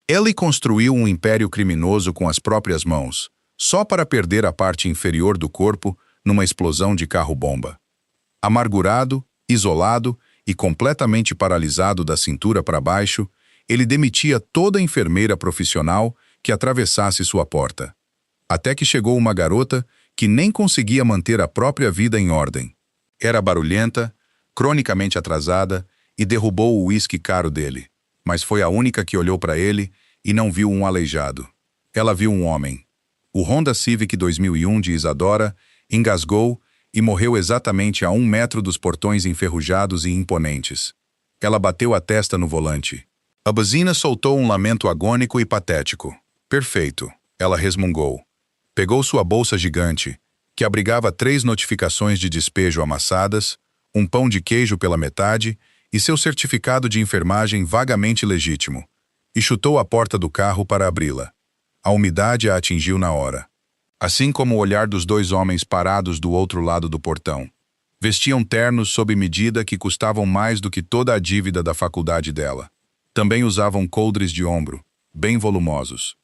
Ele construiu um império criminoso com as próprias mãos, só para perder a parte inferior do corpo numa explosão de carro-bomba. Amargurado, isolado e completamente paralisado da cintura para baixo, ele demitia toda enfermeira profissional que atravessasse sua porta. Até que chegou uma garota que nem conseguia manter a própria vida em ordem. Era barulhenta, cronicamente atrasada e derrubou o uísque caro dele. Mas foi a única que olhou para ele e não viu um aleijado. Ela viu um homem. O Honda Civic 2001 de Isadora engasgou e morreu exatamente a 1 metro dos portões enferrujados e imponentes. Ela bateu a testa no volante. A buzina soltou um lamento agônico e patético. Perfeito, ela resmungou. Pegou sua bolsa gigante, que abrigava 3 notificações de despejo amassadas, um pão de queijo pela metade e seu certificado de enfermagem vagamente legítimo, e chutou a porta do carro para abri-la. A umidade a atingiu na hora. Assim como o olhar dos 2 homens parados do outro lado do portão. Vestiam ternos sob medida que custavam mais do que toda a dívida da faculdade dela. Também usavam coldres de ombro, bem volumosos.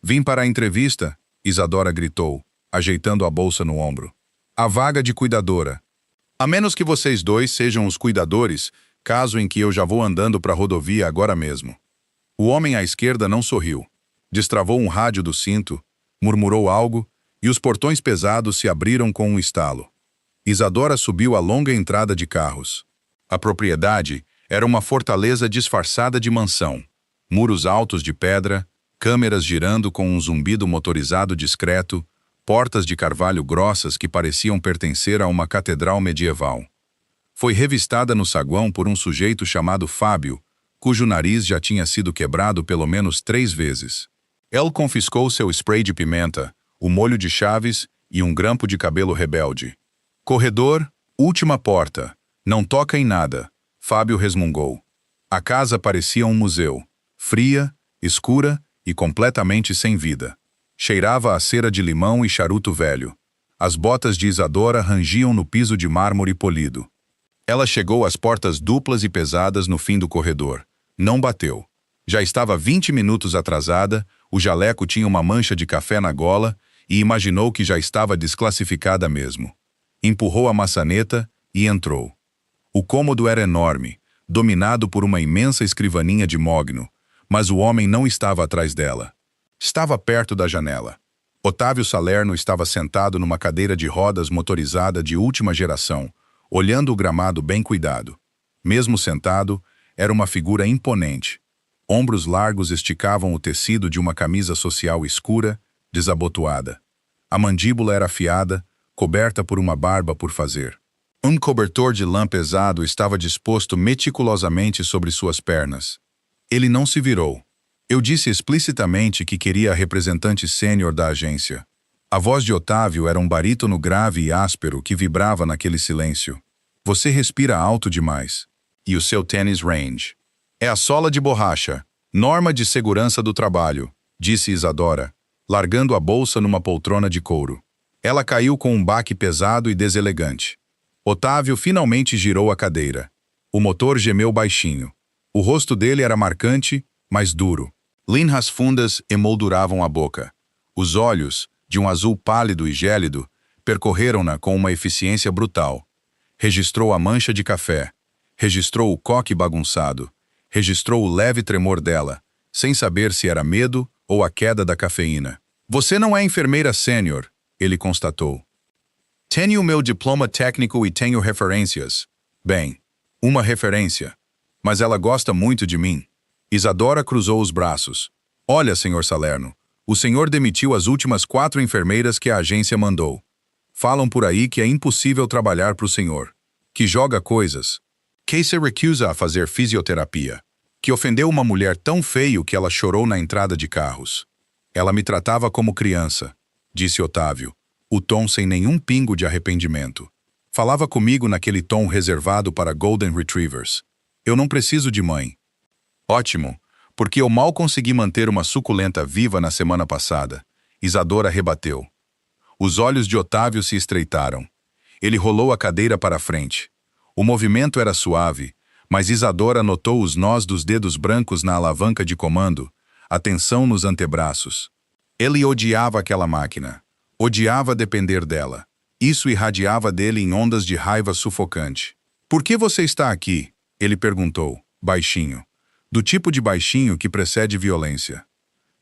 Vim para a entrevista, Isadora gritou, ajeitando a bolsa no ombro. A vaga de cuidadora. A menos que vocês 2 sejam os cuidadores, caso em que eu já vou andando para a rodovia agora mesmo. O homem à esquerda não sorriu. Destravou um rádio do cinto, murmurou algo, e os portões pesados se abriram com um estalo. Isadora subiu a longa entrada de carros. A propriedade era uma fortaleza disfarçada de mansão. Muros altos de pedra, câmeras girando com um zumbido motorizado discreto, portas de carvalho grossas que pareciam pertencer a uma catedral medieval. Foi revistada no saguão por um sujeito chamado Fábio, cujo nariz já tinha sido quebrado pelo menos 3 vezes. Ele confiscou seu spray de pimenta, o molho de chaves e um grampo de cabelo rebelde. Corredor, última porta. Não toca em nada, Fábio resmungou. A casa parecia um museu, fria, escura e completamente sem vida. Cheirava a cera de limão e charuto velho. As botas de Isadora rangiam no piso de mármore polido. Ela chegou às portas duplas e pesadas no fim do corredor. Não bateu. Já estava 20 minutos atrasada, o jaleco tinha uma mancha de café na gola e imaginou que já estava desclassificada mesmo. Empurrou a maçaneta e entrou. O cômodo era enorme, dominado por uma imensa escrivaninha de mogno, mas o homem não estava atrás dela. Estava perto da janela. Otávio Salerno estava sentado numa cadeira de rodas motorizada de última geração, olhando o gramado bem cuidado. Mesmo sentado, era uma figura imponente. Ombros largos esticavam o tecido de uma camisa social escura, desabotoada. A mandíbula era afiada, coberta por uma barba por fazer. Um cobertor de lã pesado estava disposto meticulosamente sobre suas pernas. Ele não se virou. Eu disse explicitamente que queria a representante sênior da agência. A voz de Otávio era um barítono grave e áspero que vibrava naquele silêncio. Você respira alto demais. E o seu tênis range. É a sola de borracha, norma de segurança do trabalho, disse Isadora, largando a bolsa numa poltrona de couro. Ela caiu com um baque pesado e deselegante. Otávio finalmente girou a cadeira. O motor gemeu baixinho. O rosto dele era marcante, mas duro. Linhas fundas emolduravam a boca. Os olhos, de um azul pálido e gélido, percorreram-na com uma eficiência brutal. Registrou a mancha de café. Registrou o coque bagunçado. Registrou o leve tremor dela, sem saber se era medo ou a queda da cafeína. Você não é enfermeira sênior, ele constatou. Tenho meu diploma técnico e tenho referências. Bem, uma referência. Mas ela gosta muito de mim. Isadora cruzou os braços. Olha, senhor Salerno, o senhor demitiu as últimas 4 enfermeiras que a agência mandou. Falam por aí que é impossível trabalhar para o senhor. Que joga coisas. Que se recusa a fazer fisioterapia. Que ofendeu uma mulher tão feio que ela chorou na entrada de carros. Ela me tratava como criança, disse Otávio, o tom sem nenhum pingo de arrependimento. Falava comigo naquele tom reservado para Golden Retrievers. Eu não preciso de mãe. Ótimo, porque eu mal consegui manter uma suculenta viva na semana passada. Isadora rebateu. Os olhos de Otávio se estreitaram. Ele rolou a cadeira para a frente. O movimento era suave, mas Isadora notou os nós dos dedos brancos na alavanca de comando, a tensão nos antebraços. Ele odiava aquela máquina. Odiava depender dela. Isso irradiava dele em ondas de raiva sufocante. Por que você está aqui? Ele perguntou, baixinho. Do tipo de baixinho que precede violência.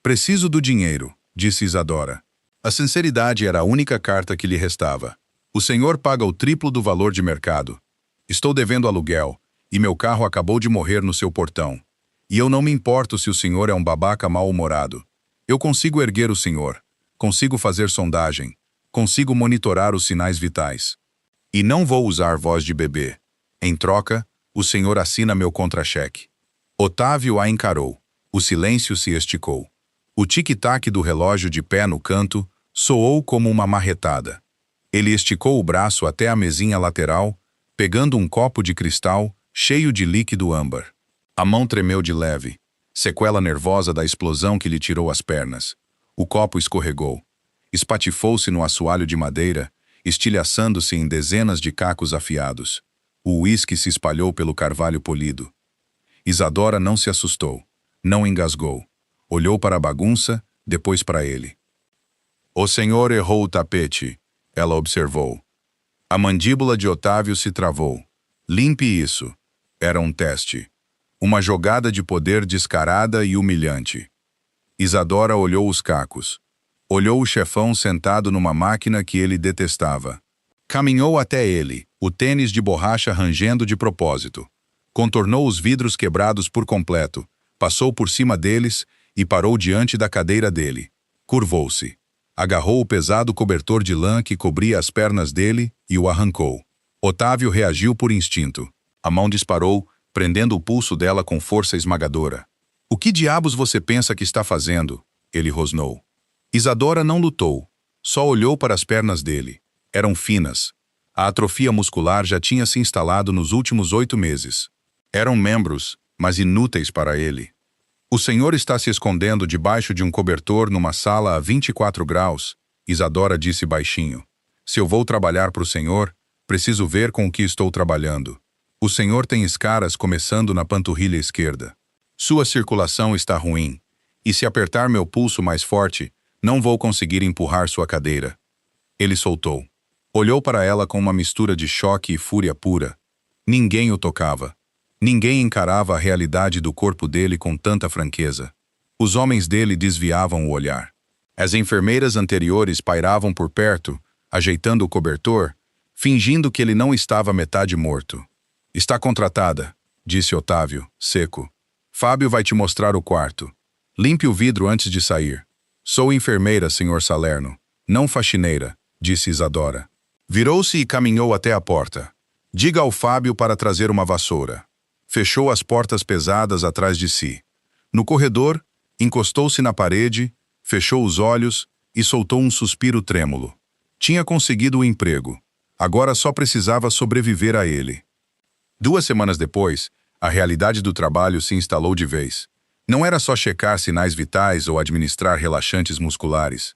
Preciso do dinheiro, disse Isadora. A sinceridade era a única carta que lhe restava. O senhor paga o triplo do valor de mercado. Estou devendo aluguel, e meu carro acabou de morrer no seu portão. E eu não me importo se o senhor é um babaca mal-humorado. Eu consigo erguer o senhor. Consigo fazer sondagem. Consigo monitorar os sinais vitais. E não vou usar voz de bebê. Em troca, o senhor assina meu contra-cheque. Otávio a encarou. O silêncio se esticou. O tic-tac do relógio de pé no canto soou como uma marretada. Ele esticou o braço até a mesinha lateral, pegando um copo de cristal cheio de líquido âmbar. A mão tremeu de leve, sequela nervosa da explosão que lhe tirou as pernas. O copo escorregou. Espatifou-se no assoalho de madeira, estilhaçando-se em dezenas de cacos afiados. O uísque se espalhou pelo carvalho polido. Isadora não se assustou, não engasgou. Olhou para a bagunça, depois para ele. O senhor errou o tapete, ela observou. A mandíbula de Otávio se travou. Limpe isso. Era um teste. Uma jogada de poder descarada e humilhante. Isadora olhou os cacos. Olhou o chefão sentado numa máquina que ele detestava. Caminhou até ele, o tênis de borracha rangendo de propósito. Contornou os vidros quebrados por completo, passou por cima deles e parou diante da cadeira dele. Curvou-se. Agarrou o pesado cobertor de lã que cobria as pernas dele e o arrancou. Otávio reagiu por instinto. A mão disparou, prendendo o pulso dela com força esmagadora. O que diabos você pensa que está fazendo? Ele rosnou. Isadora não lutou, só olhou para as pernas dele. Eram finas. A atrofia muscular já tinha se instalado nos últimos 8 meses. Eram membros, mas inúteis para ele. O senhor está se escondendo debaixo de um cobertor numa sala a 24 graus, Isadora disse baixinho. Se eu vou trabalhar para o senhor, preciso ver com o que estou trabalhando. O senhor tem escaras começando na panturrilha esquerda. Sua circulação está ruim, e se apertar meu pulso mais forte, não vou conseguir empurrar sua cadeira. Ele soltou. Olhou para ela com uma mistura de choque e fúria pura. Ninguém o tocava. Ninguém encarava a realidade do corpo dele com tanta franqueza. Os homens dele desviavam o olhar. As enfermeiras anteriores pairavam por perto, ajeitando o cobertor, fingindo que ele não estava metade morto. Está contratada, disse Otávio, seco. Fábio vai te mostrar o quarto. Limpe o vidro antes de sair. Sou enfermeira, senhor Salerno, não faxineira, disse Isadora. Virou-se e caminhou até a porta. Diga ao Fábio para trazer uma vassoura. Fechou as portas pesadas atrás de si. No corredor, encostou-se na parede, fechou os olhos e soltou um suspiro trêmulo. Tinha conseguido o emprego. Agora só precisava sobreviver a ele. 2 semanas depois, a realidade do trabalho se instalou de vez. Não era só checar sinais vitais ou administrar relaxantes musculares.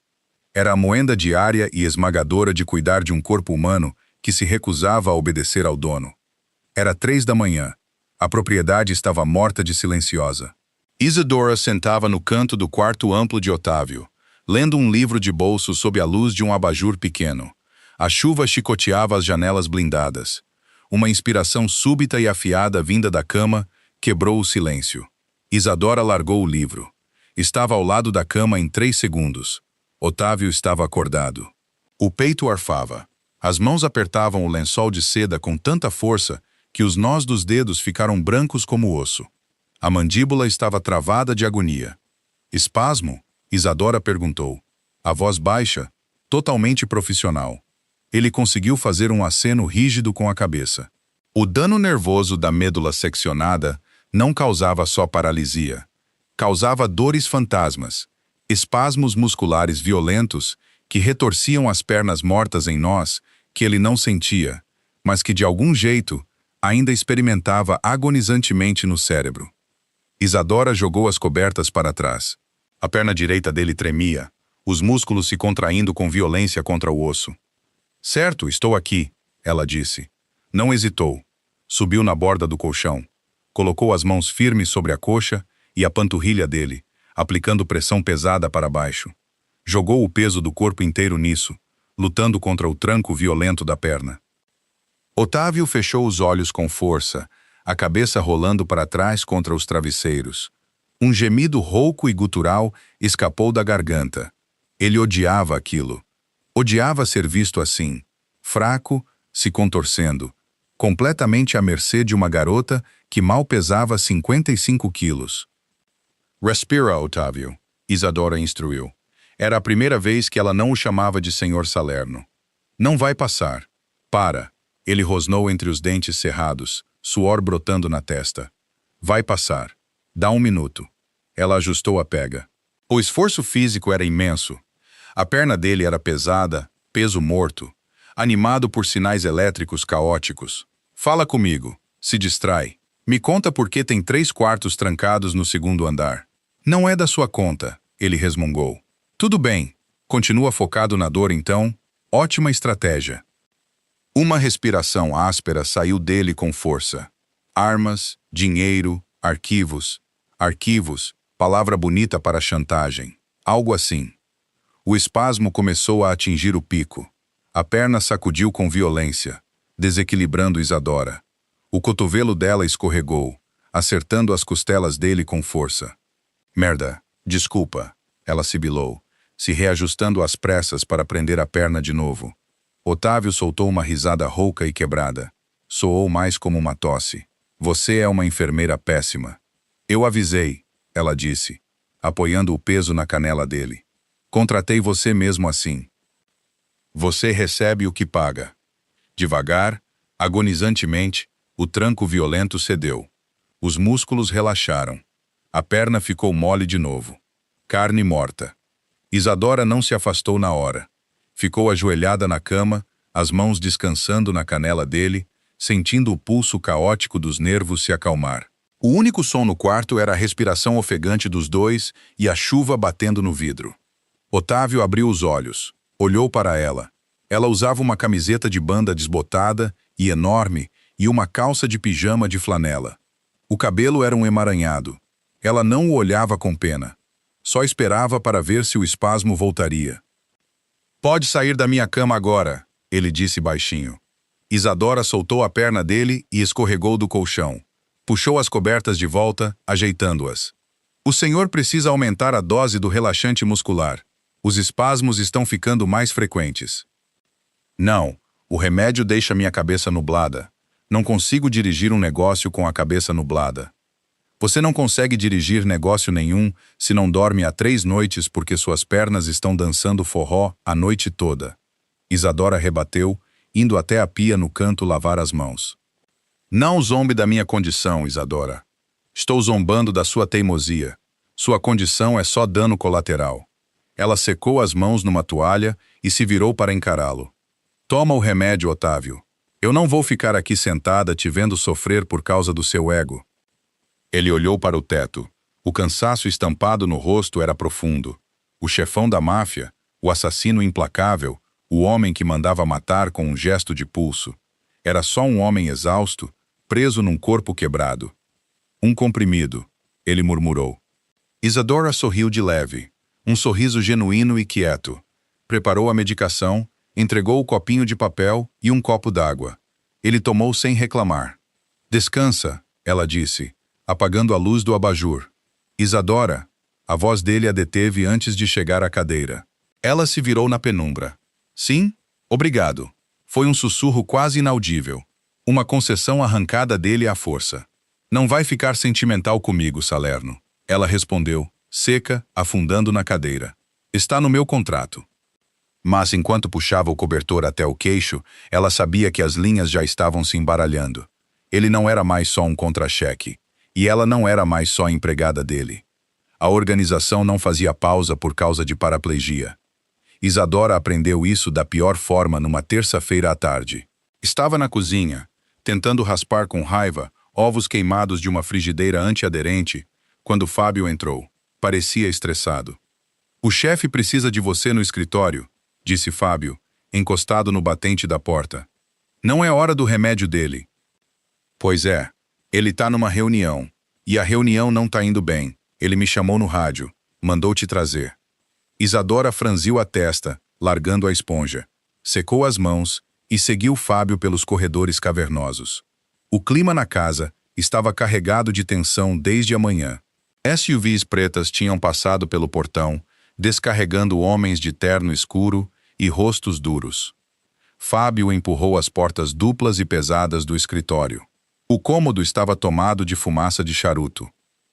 Era a moenda diária e esmagadora de cuidar de um corpo humano que se recusava a obedecer ao dono. Era 3 da manhã. A propriedade estava morta de silenciosa. Isadora sentava no canto do quarto amplo de Otávio, lendo um livro de bolso sob a luz de um abajur pequeno. A chuva chicoteava as janelas blindadas. Uma inspiração súbita e afiada vinda da cama quebrou o silêncio. Isadora largou o livro. Estava ao lado da cama em 3 segundos. Otávio estava acordado. O peito arfava. As mãos apertavam o lençol de seda com tanta força que os nós dos dedos ficaram brancos como osso. A mandíbula estava travada de agonia. Espasmo? Isadora perguntou. A voz baixa, totalmente profissional. Ele conseguiu fazer um aceno rígido com a cabeça. O dano nervoso da medula seccionada não causava só paralisia. Causava dores fantasmas, espasmos musculares violentos que retorciam as pernas mortas em nós que ele não sentia, mas que de algum jeito ainda experimentava agonizantemente no cérebro. Isadora jogou as cobertas para trás. A perna direita dele tremia, os músculos se contraindo com violência contra o osso. Certo, estou aqui, ela disse. Não hesitou. Subiu na borda do colchão. Colocou as mãos firmes sobre a coxa e a panturrilha dele, aplicando pressão pesada para baixo. Jogou o peso do corpo inteiro nisso, lutando contra o tranco violento da perna. Otávio fechou os olhos com força, a cabeça rolando para trás contra os travesseiros. Um gemido rouco e gutural escapou da garganta. Ele odiava aquilo. Odiava ser visto assim, fraco, se contorcendo, completamente à mercê de uma garota que mal pesava 55 quilos. Respira, Otávio, Isadora instruiu. Era a primeira vez que ela não o chamava de Senhor Salerno. Não vai passar. Para. Ele rosnou entre os dentes cerrados, suor brotando na testa. Vai passar. Dá 1 minuto. Ela ajustou a pega. O esforço físico era imenso. A perna dele era pesada, peso morto, animado por sinais elétricos caóticos. Fala comigo. Se distrai. Me conta por que tem 3 quartos trancados no 2º andar. Não é da sua conta, ele resmungou. Tudo bem. Continua focado na dor então. Ótima estratégia. Uma respiração áspera saiu dele com força. Armas, dinheiro, arquivos. Arquivos, palavra bonita para chantagem. Algo assim. O espasmo começou a atingir o pico. A perna sacudiu com violência, desequilibrando Isadora. O cotovelo dela escorregou, acertando as costelas dele com força. Merda, desculpa, ela sibilou, se reajustando às pressas para prender a perna de novo. Otávio soltou uma risada rouca e quebrada. Soou mais como uma tosse. Você é uma enfermeira péssima. Eu avisei, ela disse, apoiando o peso na canela dele. Contratei você mesmo assim. Você recebe o que paga. Devagar, agonizantemente, o tranco violento cedeu. Os músculos relaxaram. A perna ficou mole de novo. Carne morta. Isadora não se afastou na hora. Ficou ajoelhada na cama, as mãos descansando na canela dele, sentindo o pulso caótico dos nervos se acalmar. O único som no quarto era a respiração ofegante dos dois e a chuva batendo no vidro. Otávio abriu os olhos, olhou para ela. Ela usava uma camiseta de banda desbotada e enorme e uma calça de pijama de flanela. O cabelo era um emaranhado. Ela não o olhava com pena. Só esperava para ver se o espasmo voltaria. Pode sair da minha cama agora, ele disse baixinho. Isadora soltou a perna dele e escorregou do colchão. Puxou as cobertas de volta, ajeitando-as. O senhor precisa aumentar a dose do relaxante muscular. Os espasmos estão ficando mais frequentes. Não, o remédio deixa minha cabeça nublada. Não consigo dirigir um negócio com a cabeça nublada. Você não consegue dirigir negócio nenhum se não dorme há 3 noites porque suas pernas estão dançando forró a noite toda. Isadora rebateu, indo até a pia no canto lavar as mãos. Não zombe da minha condição, Isadora. Estou zombando da sua teimosia. Sua condição é só dano colateral. Ela secou as mãos numa toalha e se virou para encará-lo. Toma o remédio, Otávio. Eu não vou ficar aqui sentada te vendo sofrer por causa do seu ego. Ele olhou para o teto. O cansaço estampado no rosto era profundo. O chefão da máfia, o assassino implacável, o homem que mandava matar com um gesto de pulso. Era só um homem exausto, preso num corpo quebrado. Um comprimido, ele murmurou. Isadora sorriu de leve, um sorriso genuíno e quieto. Preparou a medicação, entregou o copinho de papel e um copo d'água. Ele tomou sem reclamar. Descansa, ela disse, apagando a luz do abajur. Isadora, a voz dele a deteve antes de chegar à cadeira. Ela se virou na penumbra. Sim, obrigado. Foi um sussurro quase inaudível. Uma concessão arrancada dele à força. Não vai ficar sentimental comigo, Salerno. Ela respondeu, seca, afundando na cadeira. Está no meu contrato. Mas enquanto puxava o cobertor até o queixo, ela sabia que as linhas já estavam se embaralhando. Ele não era mais só um contra-cheque. E ela não era mais só empregada dele. A organização não fazia pausa por causa de paraplegia. Isadora aprendeu isso da pior forma numa terça-feira à tarde. Estava na cozinha, tentando raspar com raiva ovos queimados de uma frigideira antiaderente, quando Fábio entrou. Parecia estressado. O chefe precisa de você no escritório, disse Fábio, encostado no batente da porta. Não é hora do remédio dele. Pois é, ele tá numa reunião. E a reunião não tá indo bem. Ele me chamou no rádio. Mandou-te trazer. Isadora franziu a testa, largando a esponja. Secou as mãos e seguiu Fábio pelos corredores cavernosos. O clima na casa estava carregado de tensão desde a manhã. SUVs pretas tinham passado pelo portão, descarregando homens de terno escuro e rostos duros. Fábio empurrou as portas duplas e pesadas do escritório. O cômodo estava tomado de fumaça de charuto.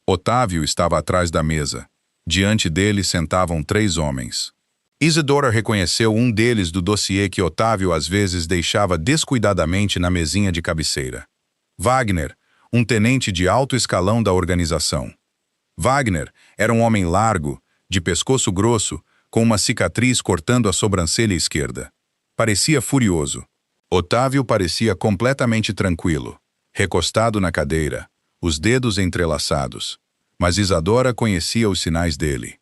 Otávio estava atrás da mesa. Diante dele sentavam 3 homens. Isadora reconheceu um deles do dossiê que Otávio às vezes deixava descuidadamente na mesinha de cabeceira. Wagner, um tenente de alto escalão da organização. Wagner era um homem largo, de pescoço grosso, com uma cicatriz cortando a sobrancelha esquerda. Parecia furioso. Otávio parecia completamente tranquilo, recostado na cadeira, os dedos entrelaçados. Mas Isadora conhecia os sinais dele.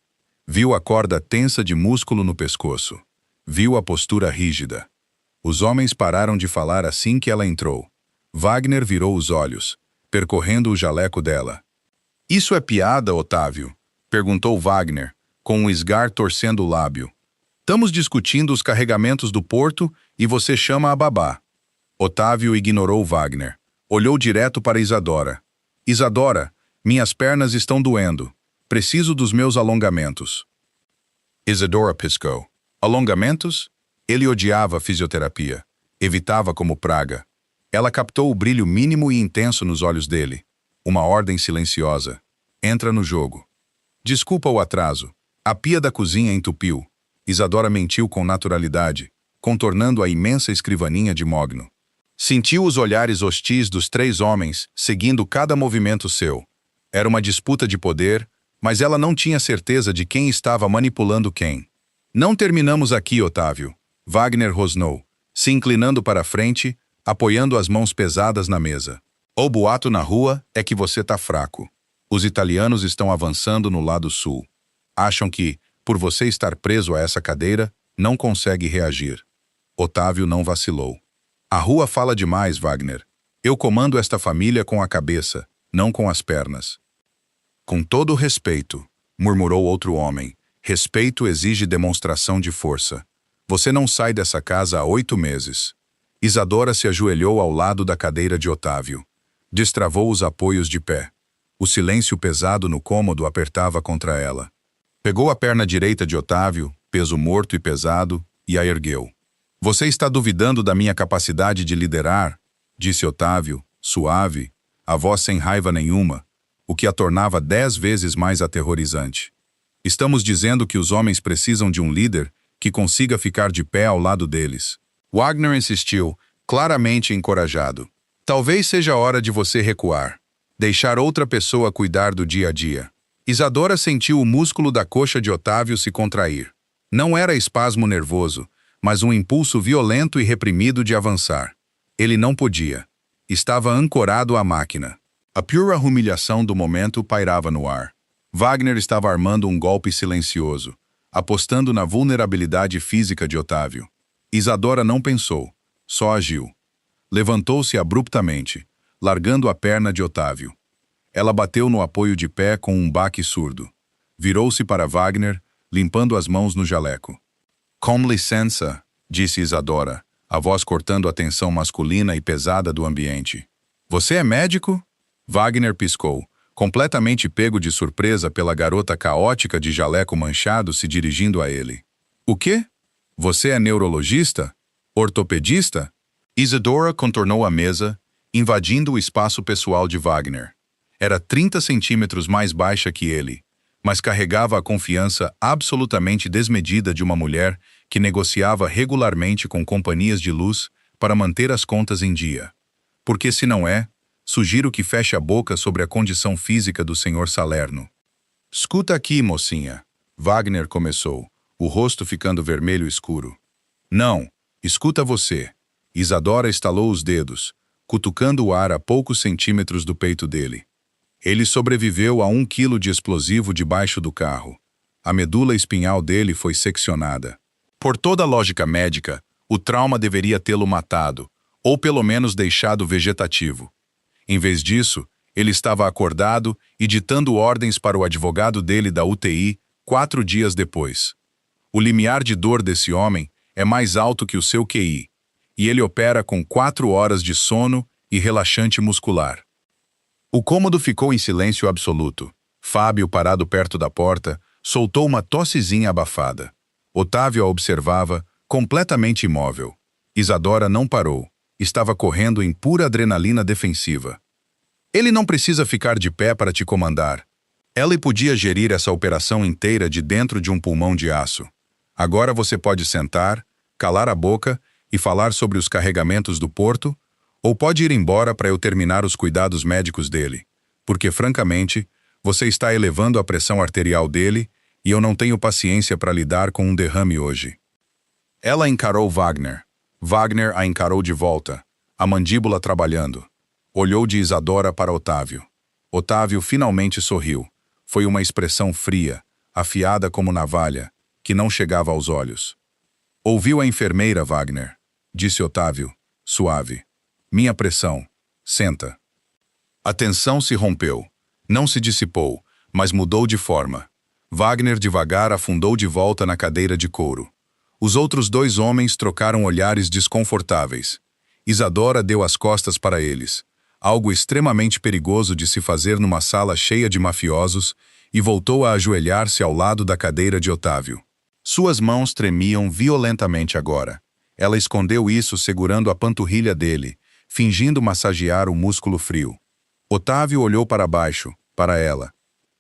Viu a corda tensa de músculo no pescoço. Viu a postura rígida. Os homens pararam de falar assim que ela entrou. Wagner virou os olhos, percorrendo o jaleco dela. "Isso é piada, Otávio?" perguntou Wagner, com um esgar torcendo o lábio. "Estamos discutindo os carregamentos do porto e você chama a babá." Otávio ignorou Wagner. Olhou direto para Isadora. "Isadora, minhas pernas estão doendo. Preciso dos meus alongamentos." Isadora piscou. Alongamentos? Ele odiava a fisioterapia. Evitava como praga. Ela captou o brilho mínimo e intenso nos olhos dele. Uma ordem silenciosa. "Entra no jogo." "Desculpa o atraso. A pia da cozinha entupiu." Isadora mentiu com naturalidade, contornando a imensa escrivaninha de mogno. Sentiu os olhares hostis dos 3 homens, seguindo cada movimento seu. Era uma disputa de poder, mas ela não tinha certeza de quem estava manipulando quem. "Não terminamos aqui, Otávio." Wagner rosnou, se inclinando para a frente, apoiando as mãos pesadas na mesa. "O boato na rua é que você tá fraco. Os italianos estão avançando no lado sul. Acham que, por você estar preso a essa cadeira, não consegue reagir." Otávio não vacilou. "A rua fala demais, Wagner. Eu comando esta família com a cabeça, não com as pernas." "Com todo o respeito", murmurou outro homem, "respeito exige demonstração de força. Você não sai dessa casa há 8 meses. Isadora se ajoelhou ao lado da cadeira de Otávio. Destravou os apoios de pé. O silêncio pesado no cômodo apertava contra ela. Pegou a perna direita de Otávio, peso morto e pesado, e a ergueu. "Você está duvidando da minha capacidade de liderar?" disse Otávio, suave, a voz sem raiva nenhuma, o que a tornava 10 vezes mais aterrorizante. "Estamos dizendo que os homens precisam de um líder que consiga ficar de pé ao lado deles." Wagner insistiu, claramente encorajado. "Talvez seja a hora de você recuar. Deixar outra pessoa cuidar do dia a dia." Isadora sentiu o músculo da coxa de Otávio se contrair. Não era espasmo nervoso, mas um impulso violento e reprimido de avançar. Ele não podia. Estava ancorado à máquina. A pura humilhação do momento pairava no ar. Wagner estava armando um golpe silencioso, apostando na vulnerabilidade física de Otávio. Isadora não pensou, só agiu. Levantou-se abruptamente, largando a perna de Otávio. Ela bateu no apoio de pé com um baque surdo. Virou-se para Wagner, limpando as mãos no jaleco. "Com licença", disse Isadora, a voz cortando a tensão masculina e pesada do ambiente. "Você é médico?" Wagner piscou, completamente pego de surpresa pela garota caótica de jaleco manchado se dirigindo a ele. "O quê? Você é neurologista? Ortopedista?" Isadora contornou a mesa, invadindo o espaço pessoal de Wagner. Era 30 centímetros mais baixa que ele, mas carregava a confiança absolutamente desmedida de uma mulher que negociava regularmente com companhias de luz para manter as contas em dia. Porque se não é, sugiro que feche a boca sobre a condição física do Sr. Salerno. "Escuta aqui, mocinha", Wagner começou, o rosto ficando vermelho escuro. "Não, escuta você." Isadora estalou os dedos, cutucando o ar a poucos centímetros do peito dele. Ele sobreviveu a 1 quilo de explosivo debaixo do carro. A medula espinhal dele foi seccionada. Por toda a lógica médica, o trauma deveria tê-lo matado, ou pelo menos deixado vegetativo. Em vez disso, ele estava acordado e ditando ordens para o advogado dele da UTI 4 dias depois. O limiar de dor desse homem é mais alto que o seu QI, e ele opera com 4 horas de sono e relaxante muscular. O cômodo ficou em silêncio absoluto. Fábio, parado perto da porta, soltou uma tossezinha abafada. Otávio a observava, completamente imóvel. Isadora não parou. Estava correndo em pura adrenalina defensiva. Ele não precisa ficar de pé para te comandar. Ela podia gerir essa operação inteira de dentro de um pulmão de aço. Agora você pode sentar, calar a boca e falar sobre os carregamentos do porto, ou pode ir embora para eu terminar os cuidados médicos dele, porque, francamente, você está elevando a pressão arterial dele e eu não tenho paciência para lidar com um derrame hoje. Ela encarou Wagner. Wagner a encarou de volta, a mandíbula trabalhando. Olhou de Isadora para Otávio. Otávio finalmente sorriu. Foi uma expressão fria, afiada como navalha, que não chegava aos olhos. Ouviu a enfermeira, Wagner, disse Otávio, suave. Minha pressão. Senta. A tensão se rompeu. Não se dissipou, mas mudou de forma. Wagner devagar afundou de volta na cadeira de couro. Os outros 2 homens trocaram olhares desconfortáveis. Isadora deu as costas para eles, algo extremamente perigoso de se fazer numa sala cheia de mafiosos, e voltou a ajoelhar-se ao lado da cadeira de Otávio. Suas mãos tremiam violentamente agora. Ela escondeu isso segurando a panturrilha dele, fingindo massagear o músculo frio. Otávio olhou para baixo, para ela.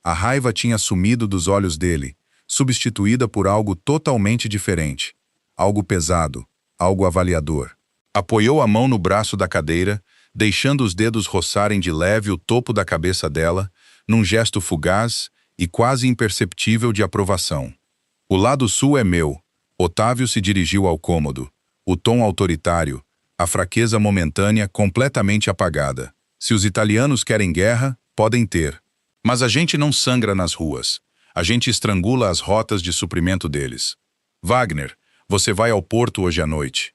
A raiva tinha sumido dos olhos dele, substituída por algo totalmente diferente. Algo pesado, algo avaliador. Apoiou a mão no braço da cadeira, deixando os dedos roçarem de leve o topo da cabeça dela, num gesto fugaz e quase imperceptível de aprovação. O lado sul é meu. Otávio se dirigiu ao cômodo. O tom autoritário, a fraqueza momentânea completamente apagada. Se os italianos querem guerra, podem ter. Mas a gente não sangra nas ruas. A gente estrangula as rotas de suprimento deles. Wagner, você vai ao porto hoje à noite.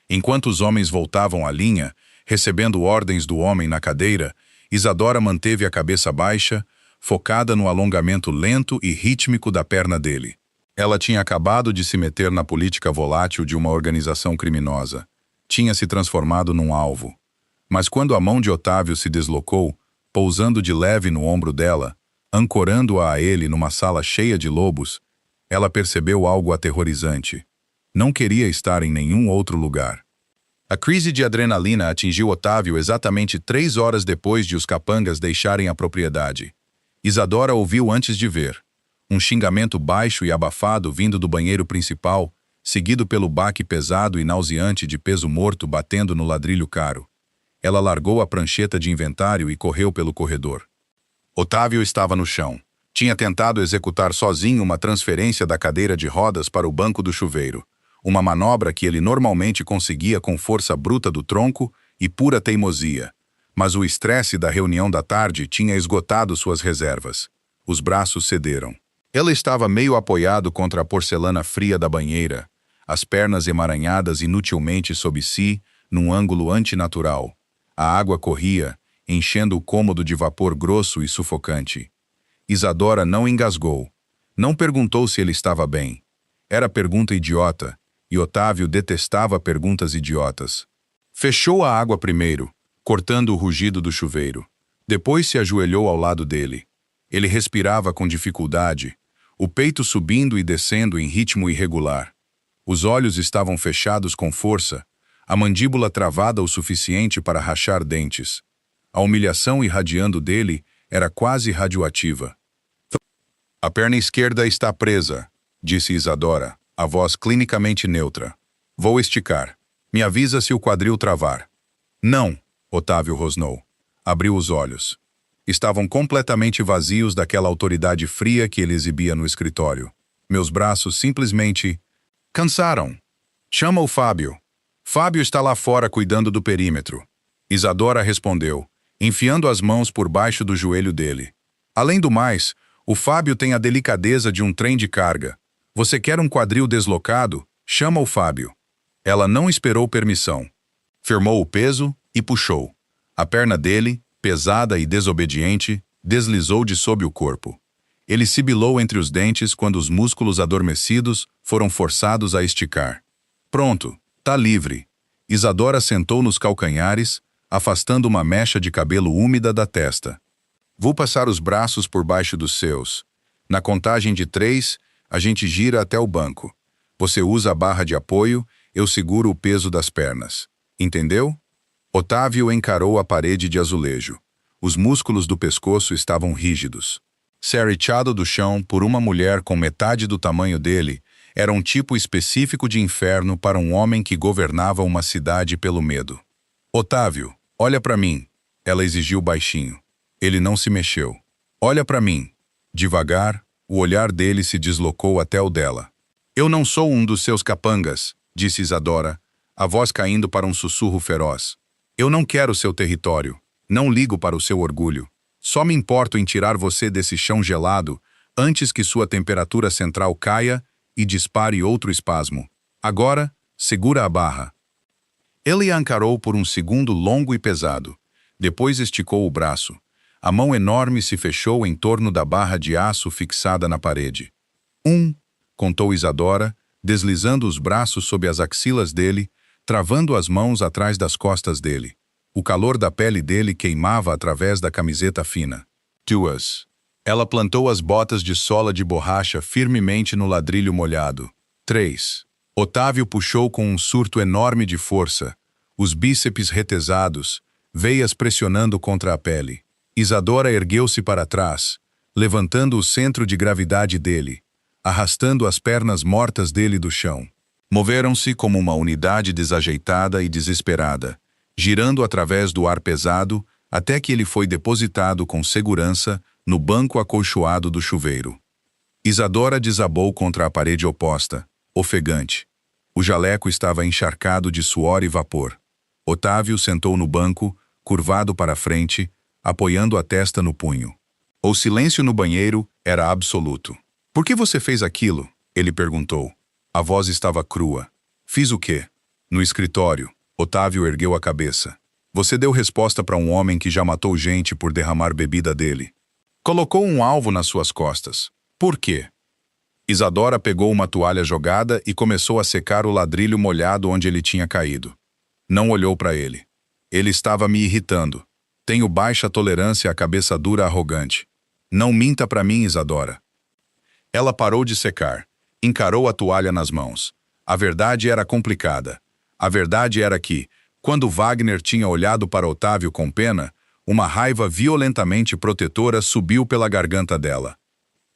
Enquanto os homens voltavam à linha, recebendo ordens do homem na cadeira, Isadora manteve a cabeça baixa, focada no alongamento lento e rítmico da perna dele. Ela tinha acabado de se meter na política volátil de uma organização criminosa. Tinha se transformado num alvo. Mas quando a mão de Otávio se deslocou, pousando de leve no ombro dela, ancorando-a a ele numa sala cheia de lobos, ela percebeu algo aterrorizante. Não queria estar em nenhum outro lugar. A crise de adrenalina atingiu Otávio exatamente 3 horas depois de os capangas deixarem a propriedade. Isadora ouviu antes de ver. Um xingamento baixo e abafado vindo do banheiro principal, seguido pelo baque pesado e nauseante de peso morto batendo no ladrilho caro. Ela largou a prancheta de inventário e correu pelo corredor. Otávio estava no chão. Tinha tentado executar sozinho uma transferência da cadeira de rodas para o banco do chuveiro. Uma manobra que ele normalmente conseguia com força bruta do tronco e pura teimosia. Mas o estresse da reunião da tarde tinha esgotado suas reservas. Os braços cederam. Ele estava meio apoiado contra a porcelana fria da banheira, as pernas emaranhadas inutilmente sob si, num ângulo antinatural. A água corria, enchendo o cômodo de vapor grosso e sufocante. Isadora não engasgou. Não perguntou se ele estava bem. Era pergunta idiota, e Otávio detestava perguntas idiotas. Fechou a água primeiro, cortando o rugido do chuveiro. Depois se ajoelhou ao lado dele. Ele respirava com dificuldade, o peito subindo e descendo em ritmo irregular. Os olhos estavam fechados com força, a mandíbula travada o suficiente para rachar dentes. A humilhação irradiando dele era quase radioativa. A perna esquerda está presa, disse Isadora, a voz clinicamente neutra. Vou esticar. Me avisa se o quadril travar. Não, Otávio rosnou. Abriu os olhos. Estavam completamente vazios daquela autoridade fria que ele exibia no escritório. Meus braços simplesmente cansaram. Chama o Fábio. Fábio está lá fora cuidando do perímetro. Isadora respondeu, enfiando as mãos por baixo do joelho dele. Além do mais, o Fábio tem a delicadeza de um trem de carga. Você quer um quadril deslocado? Chama o Fábio. Ela não esperou permissão. Firmou o peso e puxou. A perna dele, pesada e desobediente, deslizou de sob o corpo. Ele sibilou entre os dentes quando os músculos adormecidos foram forçados a esticar. Pronto, tá livre. Isadora sentou nos calcanhares, afastando uma mecha de cabelo úmida da testa. Vou passar os braços por baixo dos seus. Na contagem de 3, a gente gira até o banco. Você usa a barra de apoio, eu seguro o peso das pernas. Entendeu? Otávio encarou a parede de azulejo. Os músculos do pescoço estavam rígidos. Ser echado do chão por uma mulher com metade do tamanho dele era um tipo específico de inferno para um homem que governava uma cidade pelo medo. Otávio, olha para mim, ela exigiu baixinho. Ele não se mexeu. Olha para mim. Devagar, o olhar dele se deslocou até o dela. Eu não sou um dos seus capangas, disse Isadora, a voz caindo para um sussurro feroz. Eu não quero seu território. Não ligo para o seu orgulho. Só me importo em tirar você desse chão gelado antes que sua temperatura central caia e dispare outro espasmo. Agora, segura a barra. Ele a encarou por um segundo longo e pesado. Depois esticou o braço. A mão enorme se fechou em torno da barra de aço fixada na parede. Contou Isadora, deslizando os braços sob as axilas dele, travando as mãos atrás das costas dele. O calor da pele dele queimava através da camiseta fina. 2. Ela plantou as botas de sola de borracha firmemente no ladrilho molhado. 3. Otávio puxou com um surto enorme de força, os bíceps retesados, veias pressionando contra a pele. Isadora ergueu-se para trás, levantando o centro de gravidade dele, arrastando as pernas mortas dele do chão. Moveram-se como uma unidade desajeitada e desesperada, girando através do ar pesado até que ele foi depositado com segurança no banco acolchoado do chuveiro. Isadora desabou contra a parede oposta, ofegante. O jaleco estava encharcado de suor e vapor. Otávio sentou no banco, curvado para a frente, apoiando a testa no punho. O silêncio no banheiro era absoluto. Por que você fez aquilo? Ele perguntou. A voz estava crua. Fiz o quê? No escritório. Otávio ergueu a cabeça. Você deu resposta para um homem que já matou gente por derramar bebida dele. Colocou um alvo nas suas costas. Por quê? Isadora pegou uma toalha jogada e começou a secar o ladrilho molhado onde ele tinha caído. Não olhou para ele. Ele estava me irritando. Tenho baixa tolerância à cabeça dura arrogante. Não minta para mim, Isadora. Ela parou de secar. Encarou a toalha nas mãos. A verdade era complicada. A verdade era que, quando Wagner tinha olhado para Otávio com pena, uma raiva violentamente protetora subiu pela garganta dela.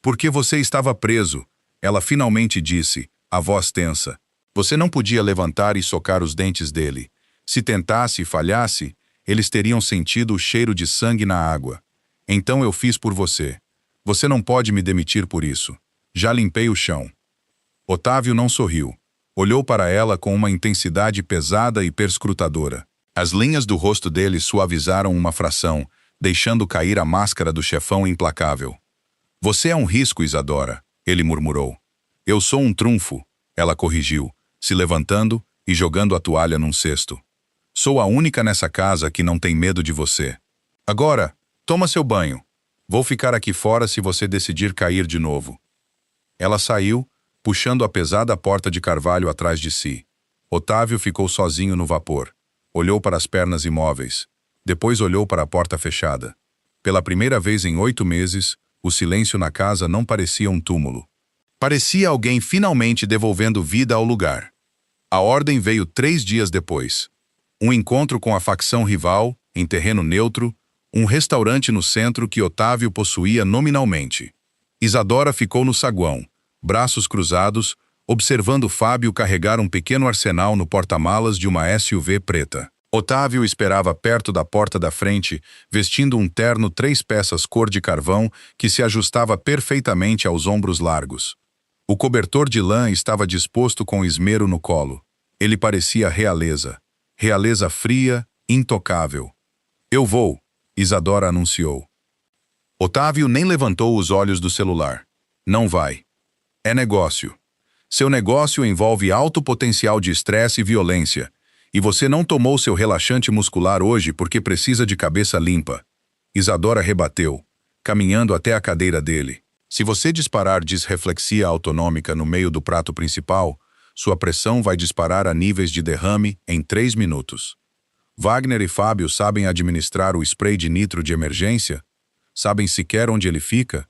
Porque você estava preso, ela finalmente disse, a voz tensa. Você não podia levantar e socar os dentes dele. Se tentasse e falhasse, eles teriam sentido o cheiro de sangue na água. Então eu fiz por você. Você não pode me demitir por isso. Já limpei o chão. Otávio não sorriu. Olhou para ela com uma intensidade pesada e perscrutadora. As linhas do rosto dele suavizaram uma fração, deixando cair a máscara do chefão implacável. Você é um risco, Isadora, ele murmurou. Eu sou um trunfo, ela corrigiu, se levantando e jogando a toalha num cesto. Sou a única nessa casa que não tem medo de você. Agora, toma seu banho. Vou ficar aqui fora se você decidir cair de novo. Ela saiu, puxando a pesada porta de carvalho atrás de si. Otávio ficou sozinho no vapor. Olhou para as pernas imóveis. Depois olhou para a porta fechada. Pela primeira vez em 8 meses, o silêncio na casa não parecia um túmulo. Parecia alguém finalmente devolvendo vida ao lugar. A ordem veio 3 dias depois. Um encontro com a facção rival, em terreno neutro, um restaurante no centro que Otávio possuía nominalmente. Isadora ficou no saguão, braços cruzados, observando Fábio carregar um pequeno arsenal no porta-malas de uma SUV preta. Otávio esperava perto da porta da frente, vestindo um terno 3 peças cor de carvão que se ajustava perfeitamente aos ombros largos. O cobertor de lã estava disposto com esmero no colo. Ele parecia realeza. Realeza fria, intocável. Eu vou, Isadora anunciou. Otávio nem levantou os olhos do celular. Não vai. É negócio. Seu negócio envolve alto potencial de estresse e violência, e você não tomou seu relaxante muscular hoje porque precisa de cabeça limpa. Isadora rebateu, caminhando até a cadeira dele. Se você disparar disreflexia autonômica no meio do prato principal, sua pressão vai disparar a níveis de derrame em 3 minutos. Wagner e Fábio sabem administrar o spray de nitro de emergência? Sabem sequer onde ele fica?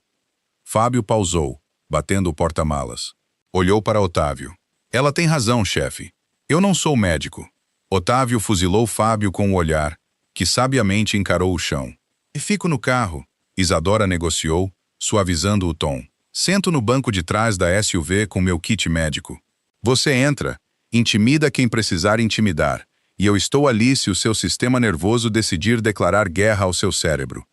Fábio pausou, batendo o porta-malas. Olhou para Otávio. Ela tem razão, chefe. Eu não sou médico. Otávio fuzilou Fábio com o olhar, que sabiamente encarou o chão. E fico no carro, Isadora negociou, suavizando o tom. Sento no banco de trás da SUV com meu kit médico. Você entra, intimida quem precisar intimidar, e eu estou ali se o seu sistema nervoso decidir declarar guerra ao seu cérebro.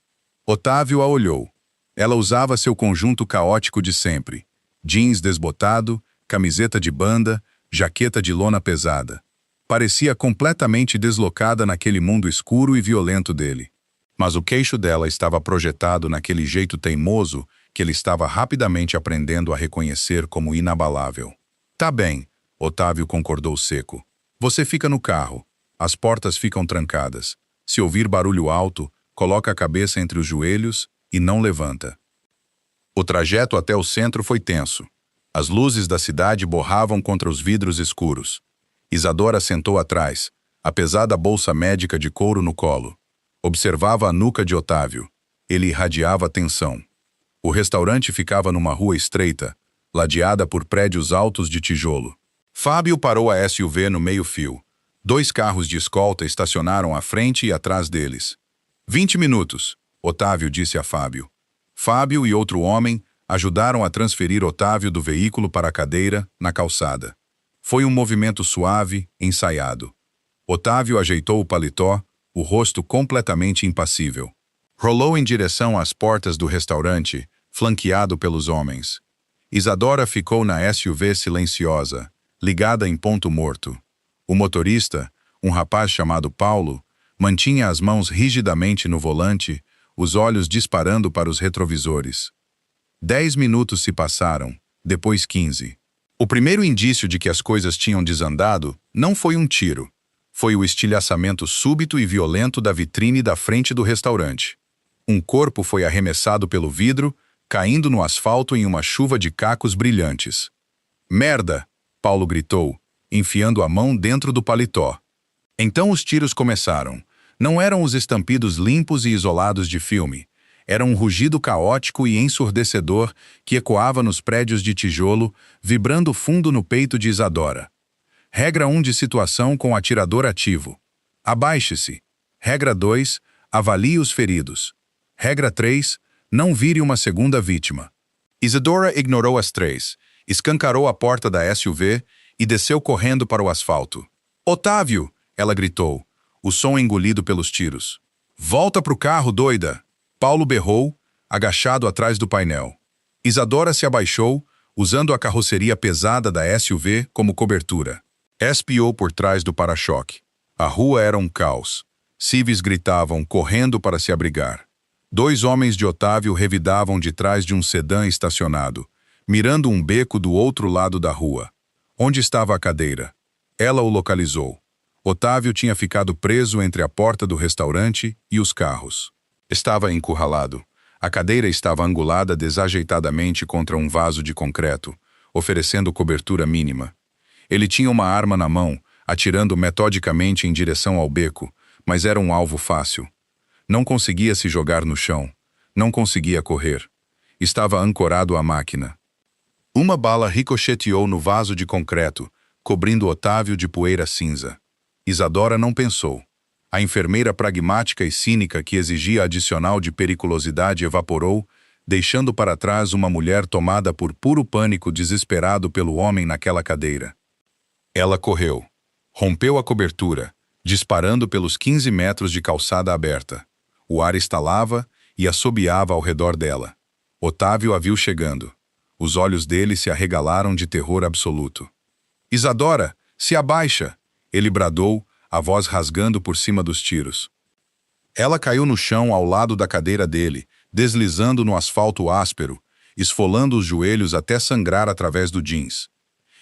Otávio a olhou. Ela usava seu conjunto caótico de sempre. Jeans desbotado, camiseta de banda, jaqueta de lona pesada. Parecia completamente deslocada naquele mundo escuro e violento dele. Mas o queixo dela estava projetado naquele jeito teimoso que ele estava rapidamente aprendendo a reconhecer como inabalável. Tá bem, Otávio concordou seco. Você fica no carro. As portas ficam trancadas. Se ouvir barulho alto, coloca a cabeça entre os joelhos e não levanta. O trajeto até o centro foi tenso. As luzes da cidade borravam contra os vidros escuros. Isadora sentou atrás, a pesada bolsa médica de couro no colo. Observava a nuca de Otávio. Ele irradiava tensão. O restaurante ficava numa rua estreita, ladeada por prédios altos de tijolo. Fábio parou a SUV no meio-fio. 2 carros de escolta estacionaram à frente e atrás deles. 20 minutos, Otávio disse a Fábio. Fábio e outro homem ajudaram a transferir Otávio do veículo para a cadeira, na calçada. Foi um movimento suave, ensaiado. Otávio ajeitou o paletó, o rosto completamente impassível. Rolou em direção às portas do restaurante, flanqueado pelos homens. Isadora ficou na SUV silenciosa, ligada em ponto morto. O motorista, um rapaz chamado Paulo, mantinha as mãos rigidamente no volante, os olhos disparando para os retrovisores. 10 minutos se passaram, depois 15. O primeiro indício de que as coisas tinham desandado não foi um tiro. Foi o estilhaçamento súbito e violento da vitrine da frente do restaurante. Um corpo foi arremessado pelo vidro, caindo no asfalto em uma chuva de cacos brilhantes. Merda! Paulo gritou, enfiando a mão dentro do paletó. Então os tiros começaram. Não eram os estampidos limpos e isolados de filme. Era um rugido caótico e ensurdecedor que ecoava nos prédios de tijolo, vibrando fundo no peito de Isadora. Regra 1 de situação com atirador ativo. Abaixe-se. Regra 2, avalie os feridos. Regra 3, não vire uma segunda vítima. Isadora ignorou as 3, escancarou a porta da SUV e desceu correndo para o asfalto. Otávio! Ela gritou, o som engolido pelos tiros. Volta pro carro, doida! Paulo berrou, agachado atrás do painel. Isadora se abaixou, usando a carroceria pesada da SUV como cobertura. Espiou por trás do para-choque. A rua era um caos. Civis gritavam, correndo para se abrigar. 2 homens de Otávio revidavam de trás de um sedã estacionado, mirando um beco do outro lado da rua. Onde estava a cadeira? Ela o localizou. Otávio tinha ficado preso entre a porta do restaurante e os carros. Estava encurralado. A cadeira estava angulada desajeitadamente contra um vaso de concreto, oferecendo cobertura mínima. Ele tinha uma arma na mão, atirando metodicamente em direção ao beco, mas era um alvo fácil. Não conseguia se jogar no chão. Não conseguia correr. Estava ancorado à máquina. Uma bala ricocheteou no vaso de concreto, cobrindo Otávio de poeira cinza. Isadora não pensou. A enfermeira pragmática e cínica que exigia adicional de periculosidade evaporou, deixando para trás uma mulher tomada por puro pânico desesperado pelo homem naquela cadeira. Ela correu. Rompeu a cobertura, disparando pelos 15 metros de calçada aberta. O ar estalava e assobiava ao redor dela. Otávio a viu chegando. Os olhos dele se arregalaram de terror absoluto. Isadora, se abaixa! Ele bradou, a voz rasgando por cima dos tiros. Ela caiu no chão ao lado da cadeira dele, deslizando no asfalto áspero, esfolando os joelhos até sangrar através do jeans.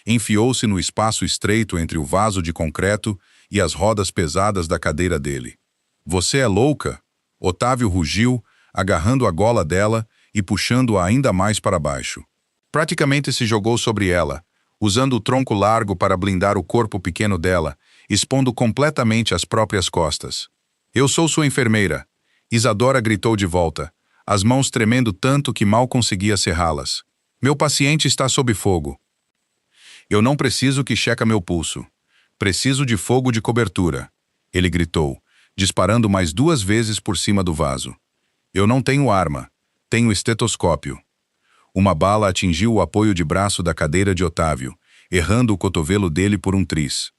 Enfiou-se no espaço estreito entre o vaso de concreto e as rodas pesadas da cadeira dele. Você é louca? Otávio rugiu, agarrando a gola dela e puxando-a ainda mais para baixo. Praticamente se jogou sobre ela, usando o tronco largo para blindar o corpo pequeno dela, expondo completamente as próprias costas. "Eu sou sua enfermeira", Isadora gritou de volta, as mãos tremendo tanto que mal conseguia cerrá-las. "Meu paciente está sob fogo." "Eu não preciso que checa meu pulso. Preciso de fogo de cobertura", ele gritou, disparando mais 2 vezes por cima do vaso. "Eu não tenho arma. Tenho estetoscópio." Uma bala atingiu o apoio de braço da cadeira de Otávio, errando o cotovelo dele por um triz.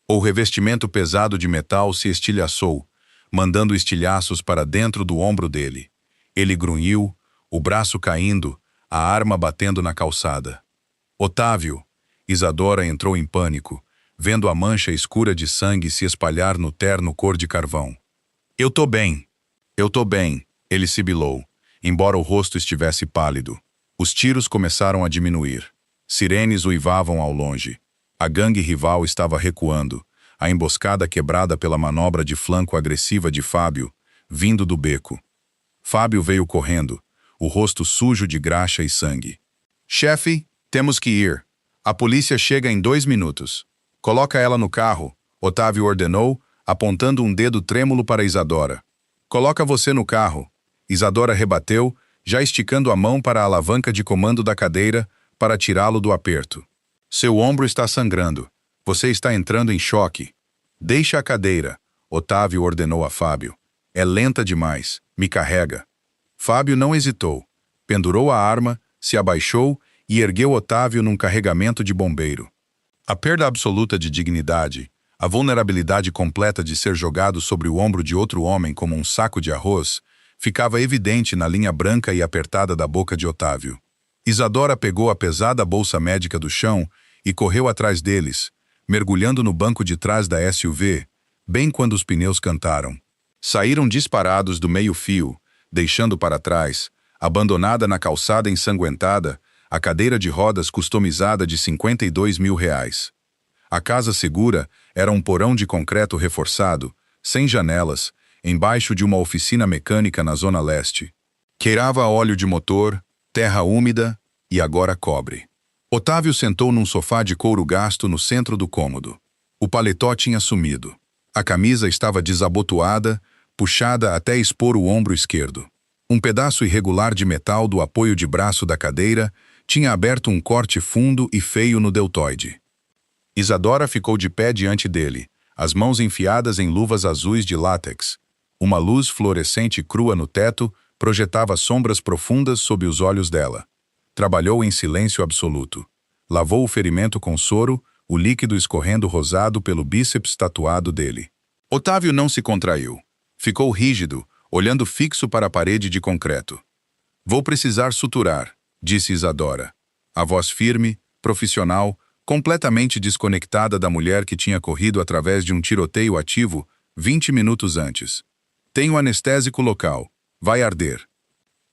O revestimento pesado de metal se estilhaçou, mandando estilhaços para dentro do ombro dele. Ele grunhiu, o braço caindo, a arma batendo na calçada. "Otávio!" Isadora entrou em pânico, vendo a mancha escura de sangue se espalhar no terno cor de carvão. "Eu tô bem. Eu tô bem", ele sibilou, embora o rosto estivesse pálido. Os tiros começaram a diminuir. Sirenes uivavam ao longe. A gangue rival estava recuando, a emboscada quebrada pela manobra de flanco agressiva de Fábio, vindo do beco. Fábio veio correndo, o rosto sujo de graxa e sangue. "Chefe, temos que ir. A polícia chega em 2 minutos. Coloca ela no carro", Otávio ordenou, apontando um dedo trêmulo para Isadora. "Coloca você no carro", Isadora rebateu, já esticando a mão para a alavanca de comando da cadeira para tirá-lo do aperto. "Seu ombro está sangrando. Você está entrando em choque." "Deixa a cadeira", Otávio ordenou a Fábio. "É lenta demais. Me carrega." Fábio não hesitou. Pendurou a arma, se abaixou e ergueu Otávio num carregamento de bombeiro. A perda absoluta de dignidade, a vulnerabilidade completa de ser jogado sobre o ombro de outro homem como um saco de arroz, ficava evidente na linha branca e apertada da boca de Otávio. Isadora pegou a pesada bolsa médica do chão e correu atrás deles, mergulhando no banco de trás da SUV, bem quando os pneus cantaram. Saíram disparados do meio-fio, deixando para trás, abandonada na calçada ensanguentada, a cadeira de rodas customizada de R$52 mil. A casa segura era um porão de concreto reforçado, sem janelas, embaixo de uma oficina mecânica na Zona Leste. Queirava óleo de motor, terra úmida e agora cobre. Otávio sentou num sofá de couro gasto no centro do cômodo. O paletó tinha sumido. A camisa estava desabotoada, puxada até expor o ombro esquerdo. Um pedaço irregular de metal do apoio de braço da cadeira tinha aberto um corte fundo e feio no deltoide. Isadora ficou de pé diante dele, as mãos enfiadas em luvas azuis de látex. Uma luz fluorescente crua no teto projetava sombras profundas sob os olhos dela. Trabalhou em silêncio absoluto. Lavou o ferimento com soro, o líquido escorrendo rosado pelo bíceps tatuado dele. Otávio não se contraiu. Ficou rígido, olhando fixo para a parede de concreto. "Vou precisar suturar", disse Isadora. A voz firme, profissional, completamente desconectada da mulher que tinha corrido através de um tiroteio ativo 20 minutos antes. "Tenho anestésico local. Vai arder."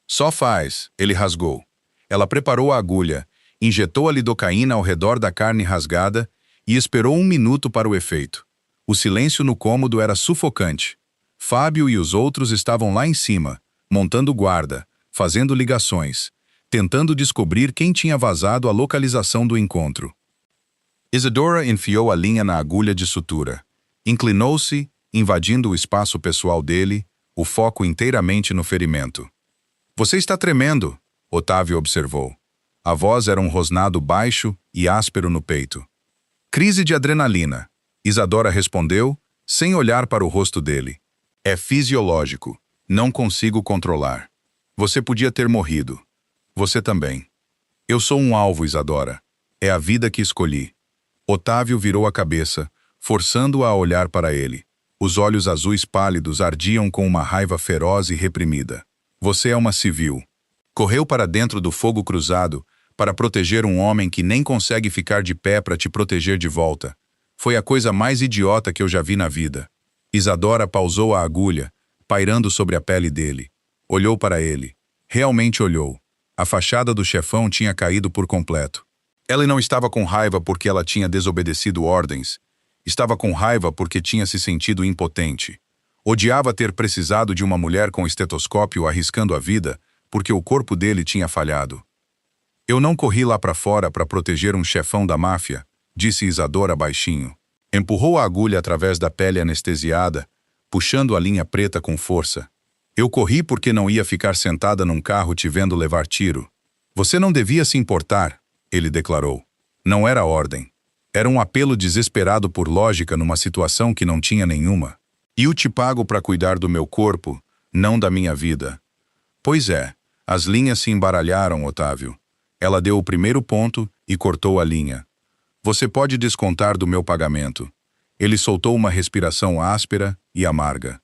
"Só faz", ele rasgou. Ela preparou a agulha, injetou a lidocaína ao redor da carne rasgada e esperou 1 minuto para o efeito. O silêncio no cômodo era sufocante. Fábio e os outros estavam lá em cima, montando guarda, fazendo ligações, tentando descobrir quem tinha vazado a localização do encontro. Isadora enfiou a linha na agulha de sutura. Inclinou-se, invadindo o espaço pessoal dele, o foco inteiramente no ferimento. "Você está tremendo", Otávio observou. A voz era um rosnado baixo e áspero no peito. "Crise de adrenalina", Isadora respondeu, sem olhar para o rosto dele. "É fisiológico. Não consigo controlar. Você podia ter morrido. Você também." "Eu sou um alvo, Isadora. É a vida que escolhi." Otávio virou a cabeça, forçando-a a olhar para ele. Os olhos azuis pálidos ardiam com uma raiva feroz e reprimida. "Você é uma civil." Correu para dentro do fogo cruzado para proteger um homem que nem consegue ficar de pé para te proteger de volta. Foi a coisa mais idiota que eu já vi na vida. Isadora pausou a agulha, pairando sobre a pele dele. Olhou para ele. Realmente olhou. A fachada do chefão tinha caído por completo. Ela não estava com raiva porque ela tinha desobedecido ordens. Estava com raiva porque tinha se sentido impotente. Odiava ter precisado de uma mulher com estetoscópio arriscando a vida porque o corpo dele tinha falhado. Eu não corri lá para fora para proteger um chefão da máfia, disse Isadora baixinho. Empurrou a agulha através da pele anestesiada, puxando a linha preta com força. Eu corri porque não ia ficar sentada num carro te vendo levar tiro. Você não devia se importar, ele declarou. Não era ordem. Era um apelo desesperado por lógica numa situação que não tinha nenhuma. E eu te pago para cuidar do meu corpo, não da minha vida. Pois é, as linhas se embaralharam, Otávio. Ela deu o primeiro ponto e cortou a linha. Você pode descontar do meu pagamento. Ele soltou uma respiração áspera e amarga.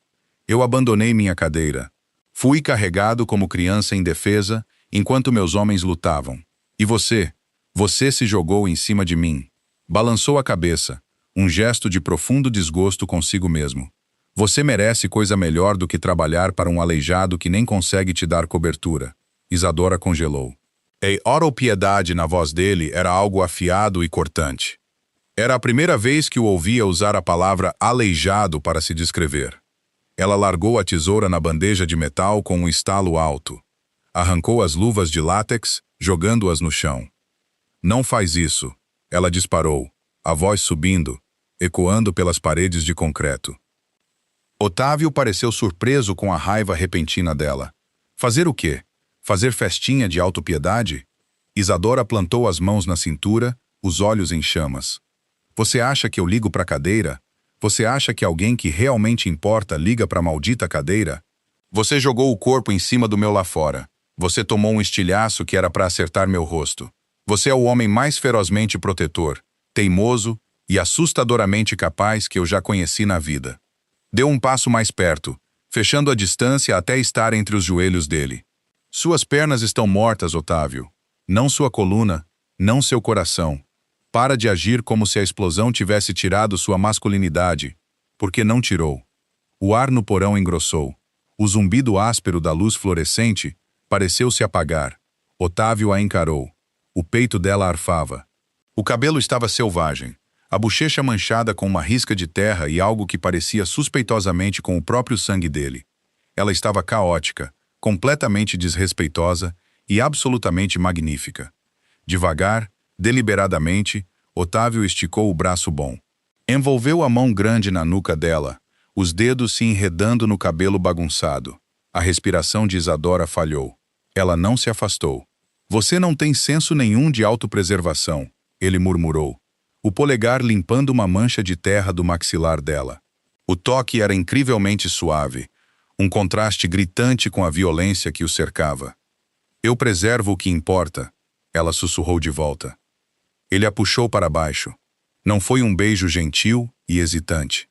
Eu abandonei minha cadeira. Fui carregado como criança indefesa, enquanto meus homens lutavam. E você se jogou em cima de mim. Balançou a cabeça, um gesto de profundo desgosto consigo mesmo. Você merece coisa melhor do que trabalhar para um aleijado que nem consegue te dar cobertura. Isadora congelou. A autopiedade na voz dele era algo afiado e cortante. Era a primeira vez que o ouvia usar a palavra aleijado para se descrever. Ela largou a tesoura na bandeja de metal com um estalo alto. Arrancou as luvas de látex, jogando-as no chão. Não faz isso, ela disparou, a voz subindo, ecoando pelas paredes de concreto. Otávio pareceu surpreso com a raiva repentina dela. Fazer o quê? Fazer festinha de autopiedade? Isadora plantou as mãos na cintura, os olhos em chamas. Você acha que eu ligo para a cadeira? Você acha que alguém que realmente importa liga para a maldita cadeira? Você jogou o corpo em cima do meu lá fora. Você tomou um estilhaço que era para acertar meu rosto. Você é o homem mais ferozmente protetor, teimoso e assustadoramente capaz que eu já conheci na vida. Deu um passo mais perto, fechando a distância até estar entre os joelhos dele. Suas pernas estão mortas, Otávio. Não sua coluna, não seu coração. Para de agir como se a explosão tivesse tirado sua masculinidade, porque não tirou. O ar no porão engrossou. O zumbido áspero da luz fluorescente pareceu se apagar. Otávio a encarou. O peito dela arfava. O cabelo estava selvagem, a bochecha manchada com uma risca de terra e algo que parecia suspeitosamente com o próprio sangue dele. Ela estava caótica, completamente desrespeitosa e absolutamente magnífica. Devagar, deliberadamente, Otávio esticou o braço bom. Envolveu a mão grande na nuca dela, os dedos se enredando no cabelo bagunçado. A respiração de Isadora falhou. Ela não se afastou. Você não tem senso nenhum de autopreservação, ele murmurou, o polegar limpando uma mancha de terra do maxilar dela. O toque era incrivelmente suave, um contraste gritante com a violência que o cercava. Eu preservo o que importa, ela sussurrou de volta. Ele a puxou para baixo. Não foi um beijo gentil e hesitante.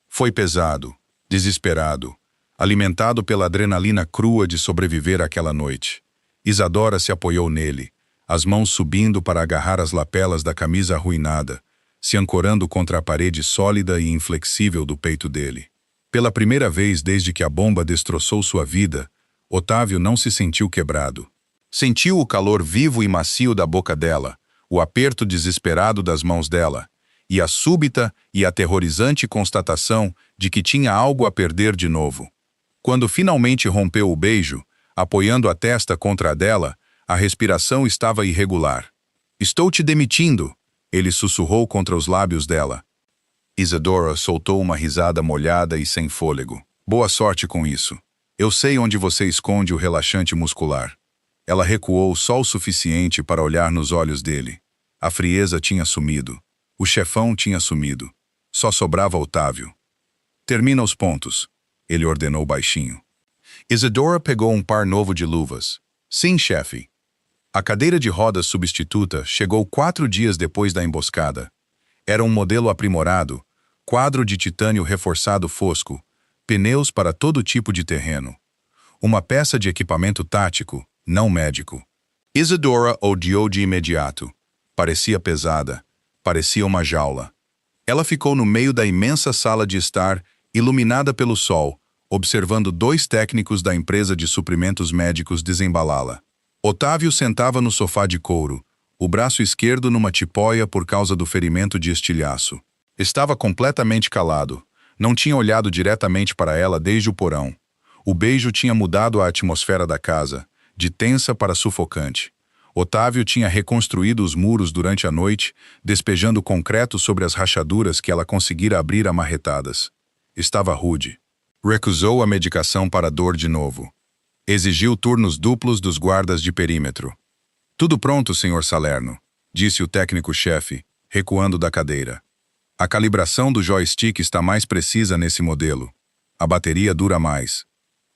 Foi pesado, desesperado, alimentado pela adrenalina crua de sobreviver àquela noite. Isadora se apoiou nele, as mãos subindo para agarrar as lapelas da camisa arruinada, se ancorando contra a parede sólida e inflexível do peito dele. Pela primeira vez desde que a bomba destroçou sua vida, Otávio não se sentiu quebrado. Sentiu o calor vivo e macio da boca dela, o aperto desesperado das mãos dela, e a súbita e aterrorizante constatação de que tinha algo a perder de novo. Quando finalmente rompeu o beijo, apoiando a testa contra a dela, a respiração estava irregular. Estou te demitindo, ele sussurrou contra os lábios dela. Isadora soltou uma risada molhada e sem fôlego. Boa sorte com isso. Eu sei onde você esconde o relaxante muscular. Ela recuou só o suficiente para olhar nos olhos dele. A frieza tinha sumido. O chefão tinha sumido. Só sobrava Otávio. Termina os pontos, ele ordenou baixinho. Isadora pegou um par novo de luvas. Sim, chefe. A cadeira de rodas substituta chegou 4 dias depois da emboscada. Era um modelo aprimorado, quadro de titânio reforçado fosco, pneus para todo tipo de terreno. Uma peça de equipamento tático, não médico. Isadora odiou de imediato. Parecia pesada, parecia uma jaula. Ela ficou no meio da imensa sala de estar, iluminada pelo sol, observando 2 técnicos da empresa de suprimentos médicos desembalá-la. Otávio sentava no sofá de couro, o braço esquerdo numa tipóia por causa do ferimento de estilhaço. Estava completamente calado, não tinha olhado diretamente para ela desde o porão. O beijo tinha mudado a atmosfera da casa, de tensa para sufocante. Otávio tinha reconstruído os muros durante a noite, despejando concreto sobre as rachaduras que ela conseguira abrir a marretadas. Estava rude. Recusou a medicação para a dor de novo. Exigiu turnos duplos dos guardas de perímetro. Tudo pronto, Sr. Salerno, disse o técnico-chefe, recuando da cadeira. A calibração do joystick está mais precisa nesse modelo. A bateria dura mais.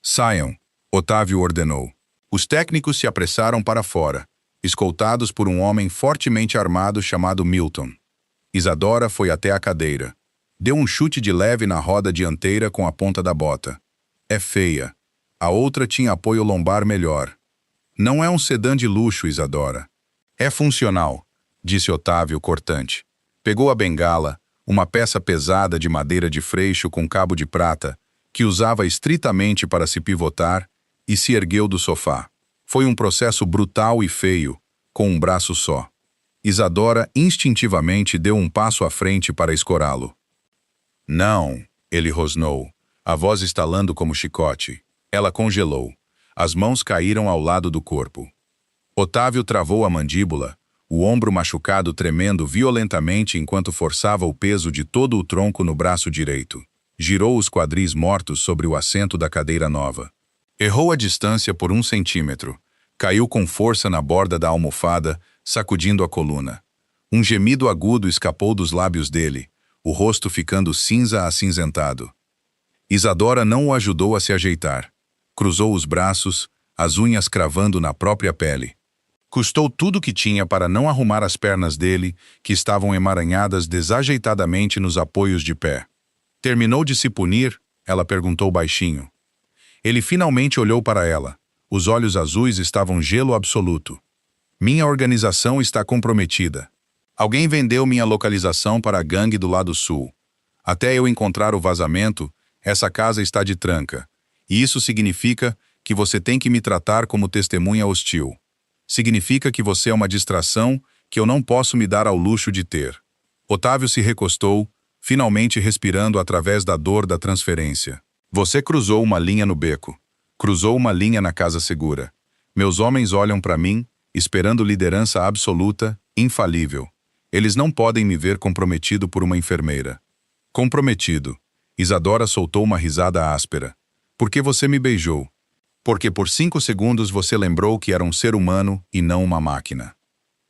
Saiam, Otávio ordenou. Os técnicos se apressaram para fora, escoltados por um homem fortemente armado chamado Milton. Isadora foi até a cadeira. Deu um chute de leve na roda dianteira com a ponta da bota. É feia. A outra tinha apoio lombar melhor. Não é um sedã de luxo, Isadora. É funcional, disse Otávio cortante. Pegou a bengala, uma peça pesada de madeira de freixo com cabo de prata, que usava estritamente para se pivotar, e se ergueu do sofá. Foi um processo brutal e feio, com um braço só. Isadora instintivamente deu um passo à frente para escorá-lo. Não, ele rosnou, a voz estalando como chicote. Ela congelou. As mãos caíram ao lado do corpo. Otávio travou a mandíbula, o ombro machucado tremendo violentamente enquanto forçava o peso de todo o tronco no braço direito. Girou os quadris mortos sobre o assento da cadeira nova. Errou a distância por 1 centímetro. Caiu com força na borda da almofada, sacudindo a coluna. Um gemido agudo escapou dos lábios dele, o rosto ficando cinza acinzentado. Isadora não o ajudou a se ajeitar. Cruzou os braços, as unhas cravando na própria pele. Custou tudo que tinha para não arrumar as pernas dele, que estavam emaranhadas desajeitadamente nos apoios de pé. Terminou de se punir? Ela perguntou baixinho. Ele finalmente olhou para ela. Os olhos azuis estavam gelo absoluto. Minha organização está comprometida. Alguém vendeu minha localização para a gangue do lado sul. Até eu encontrar o vazamento, essa casa está de tranca. E isso significa que você tem que me tratar como testemunha hostil. Significa que você é uma distração que eu não posso me dar ao luxo de ter. Otávio se recostou, finalmente respirando através da dor da transferência. Você cruzou uma linha no beco. Cruzou uma linha na casa segura. Meus homens olham para mim, esperando liderança absoluta, infalível. Eles não podem me ver comprometido por uma enfermeira. Comprometido. Isadora soltou uma risada áspera. Por que você me beijou? Porque por 5 segundos você lembrou que era um ser humano e não uma máquina.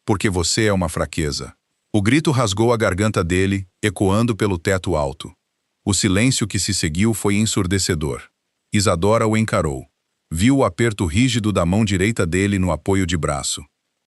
Porque você é uma fraqueza. O grito rasgou a garganta dele, ecoando pelo teto alto. O silêncio que se seguiu foi ensurdecedor. Isadora o encarou. Viu o aperto rígido da mão direita dele no apoio de braço.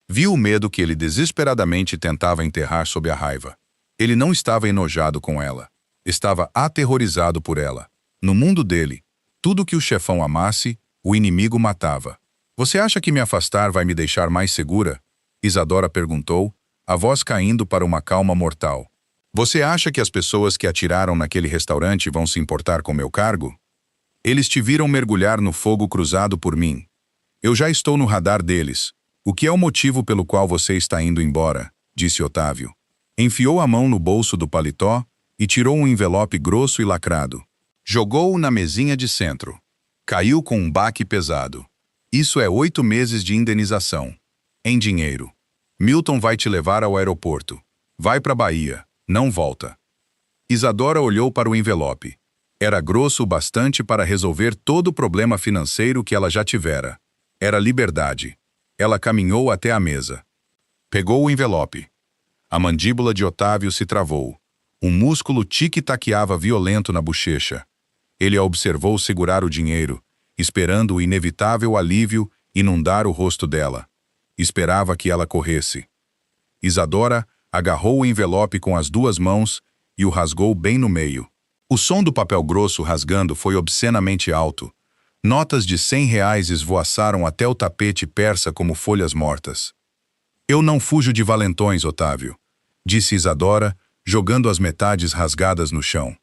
Viu o medo que ele desesperadamente tentava enterrar sob a raiva. Ele não estava enojado com ela. Estava aterrorizado por ela. No mundo dele, tudo que o chefão amasse, o inimigo matava. Você acha que me afastar vai me deixar mais segura? Isadora perguntou, a voz caindo para uma calma mortal. Você acha que as pessoas que atiraram naquele restaurante vão se importar com meu cargo? Eles te viram mergulhar no fogo cruzado por mim. Eu já estou no radar deles. O que é o motivo pelo qual você está indo embora? Disse Otávio. Enfiou a mão no bolso do paletó e tirou um envelope grosso e lacrado. Jogou-o na mesinha de centro. Caiu com um baque pesado. Isso é 8 meses de indenização. Em dinheiro. Milton vai te levar ao aeroporto. Vai para Bahia. Não volta. Isadora olhou para o envelope. Era grosso o bastante para resolver todo o problema financeiro que ela já tivera. Era liberdade. Ela caminhou até a mesa. Pegou o envelope. A mandíbula de Otávio se travou. Um músculo tique-taqueava violento na bochecha. Ele a observou segurar o dinheiro, esperando o inevitável alívio inundar o rosto dela. Esperava que ela corresse. Isadora agarrou o envelope com as 2 mãos e o rasgou bem no meio. O som do papel grosso rasgando foi obscenamente alto. Notas de R$ 100 esvoaçaram até o tapete persa como folhas mortas. Eu não fujo de valentões, Otávio, disse Isadora, jogando as metades rasgadas no chão.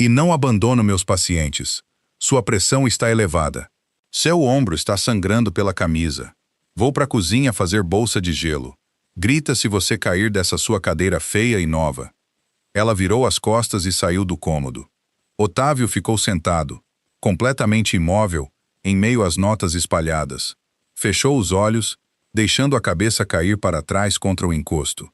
E não abandono meus pacientes. Sua pressão está elevada. Seu ombro está sangrando pela camisa. Vou para a cozinha fazer bolsa de gelo. Grita se você cair dessa sua cadeira feia e nova. Ela virou as costas e saiu do cômodo. Otávio ficou sentado, completamente imóvel, em meio às notas espalhadas. Fechou os olhos, deixando a cabeça cair para trás contra o encosto.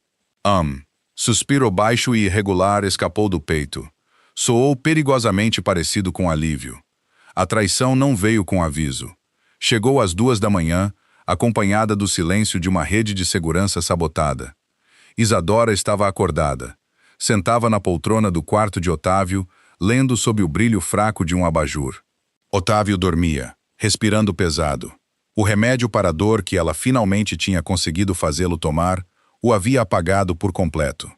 Suspiro baixo e irregular escapou do peito. Soou perigosamente parecido com alívio. A traição não veio com aviso. Chegou às 2 da manhã, acompanhada do silêncio de uma rede de segurança sabotada. Isadora estava acordada. Sentava na poltrona do quarto de Otávio, lendo sob o brilho fraco de um abajur. Otávio dormia, respirando pesado. O remédio para a dor que ela finalmente tinha conseguido fazê-lo tomar o havia apagado por completo.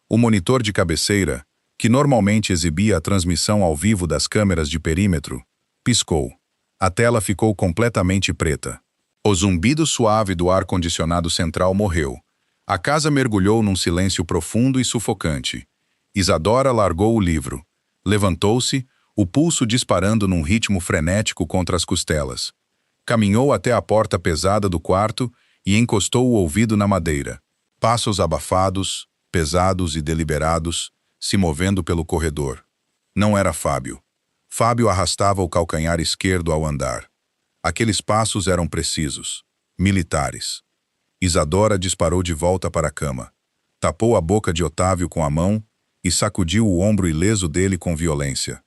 O monitor de cabeceira, que normalmente exibia a transmissão ao vivo das câmeras de perímetro, piscou. A tela ficou completamente preta. O zumbido suave do ar-condicionado central morreu. A casa mergulhou num silêncio profundo e sufocante. Isadora largou o livro. Levantou-se, o pulso disparando num ritmo frenético contra as costelas. Caminhou até a porta pesada do quarto e encostou o ouvido na madeira. Passos abafados, pesados e deliberados, se movendo pelo corredor. Não era Fábio. Fábio arrastava o calcanhar esquerdo ao andar. Aqueles passos eram precisos, militares. Isadora disparou de volta para a cama. Tapou a boca de Otávio com a mão e sacudiu o ombro ileso dele com violência.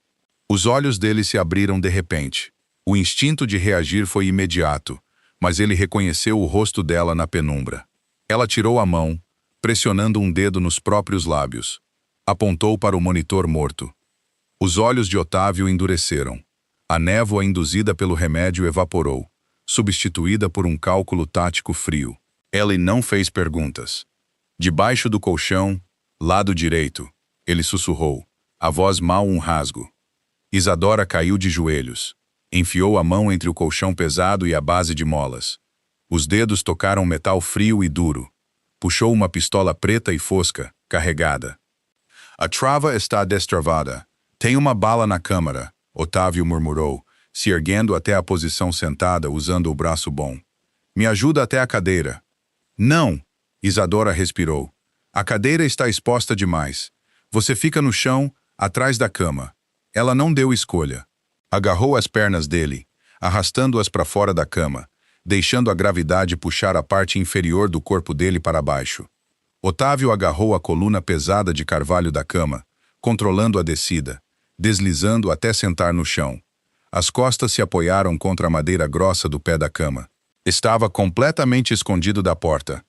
Os olhos dele se abriram de repente. O instinto de reagir foi imediato, mas ele reconheceu o rosto dela na penumbra. Ela tirou a mão, pressionando um dedo nos próprios lábios. Apontou para o monitor morto. Os olhos de Otávio endureceram. A névoa induzida pelo remédio evaporou, substituída por um cálculo tático frio. Ele não fez perguntas. Debaixo do colchão, lado direito, ele sussurrou, a voz mal um rasgo. Isadora caiu de joelhos. Enfiou a mão entre o colchão pesado e a base de molas. Os dedos tocaram metal frio e duro. Puxou uma pistola preta e fosca, carregada. A trava está destravada. Tem uma bala na câmara, Otávio murmurou, se erguendo até a posição sentada usando o braço bom. Me ajuda até a cadeira. Não, Isadora respirou. A cadeira está exposta demais. Você fica no chão, atrás da cama. Ela não deu escolha. Agarrou as pernas dele, arrastando-as para fora da cama, deixando a gravidade puxar a parte inferior do corpo dele para baixo. Otávio agarrou a coluna pesada de carvalho da cama, controlando a descida, deslizando até sentar no chão. As costas se apoiaram contra a madeira grossa do pé da cama. Estava completamente escondido da porta.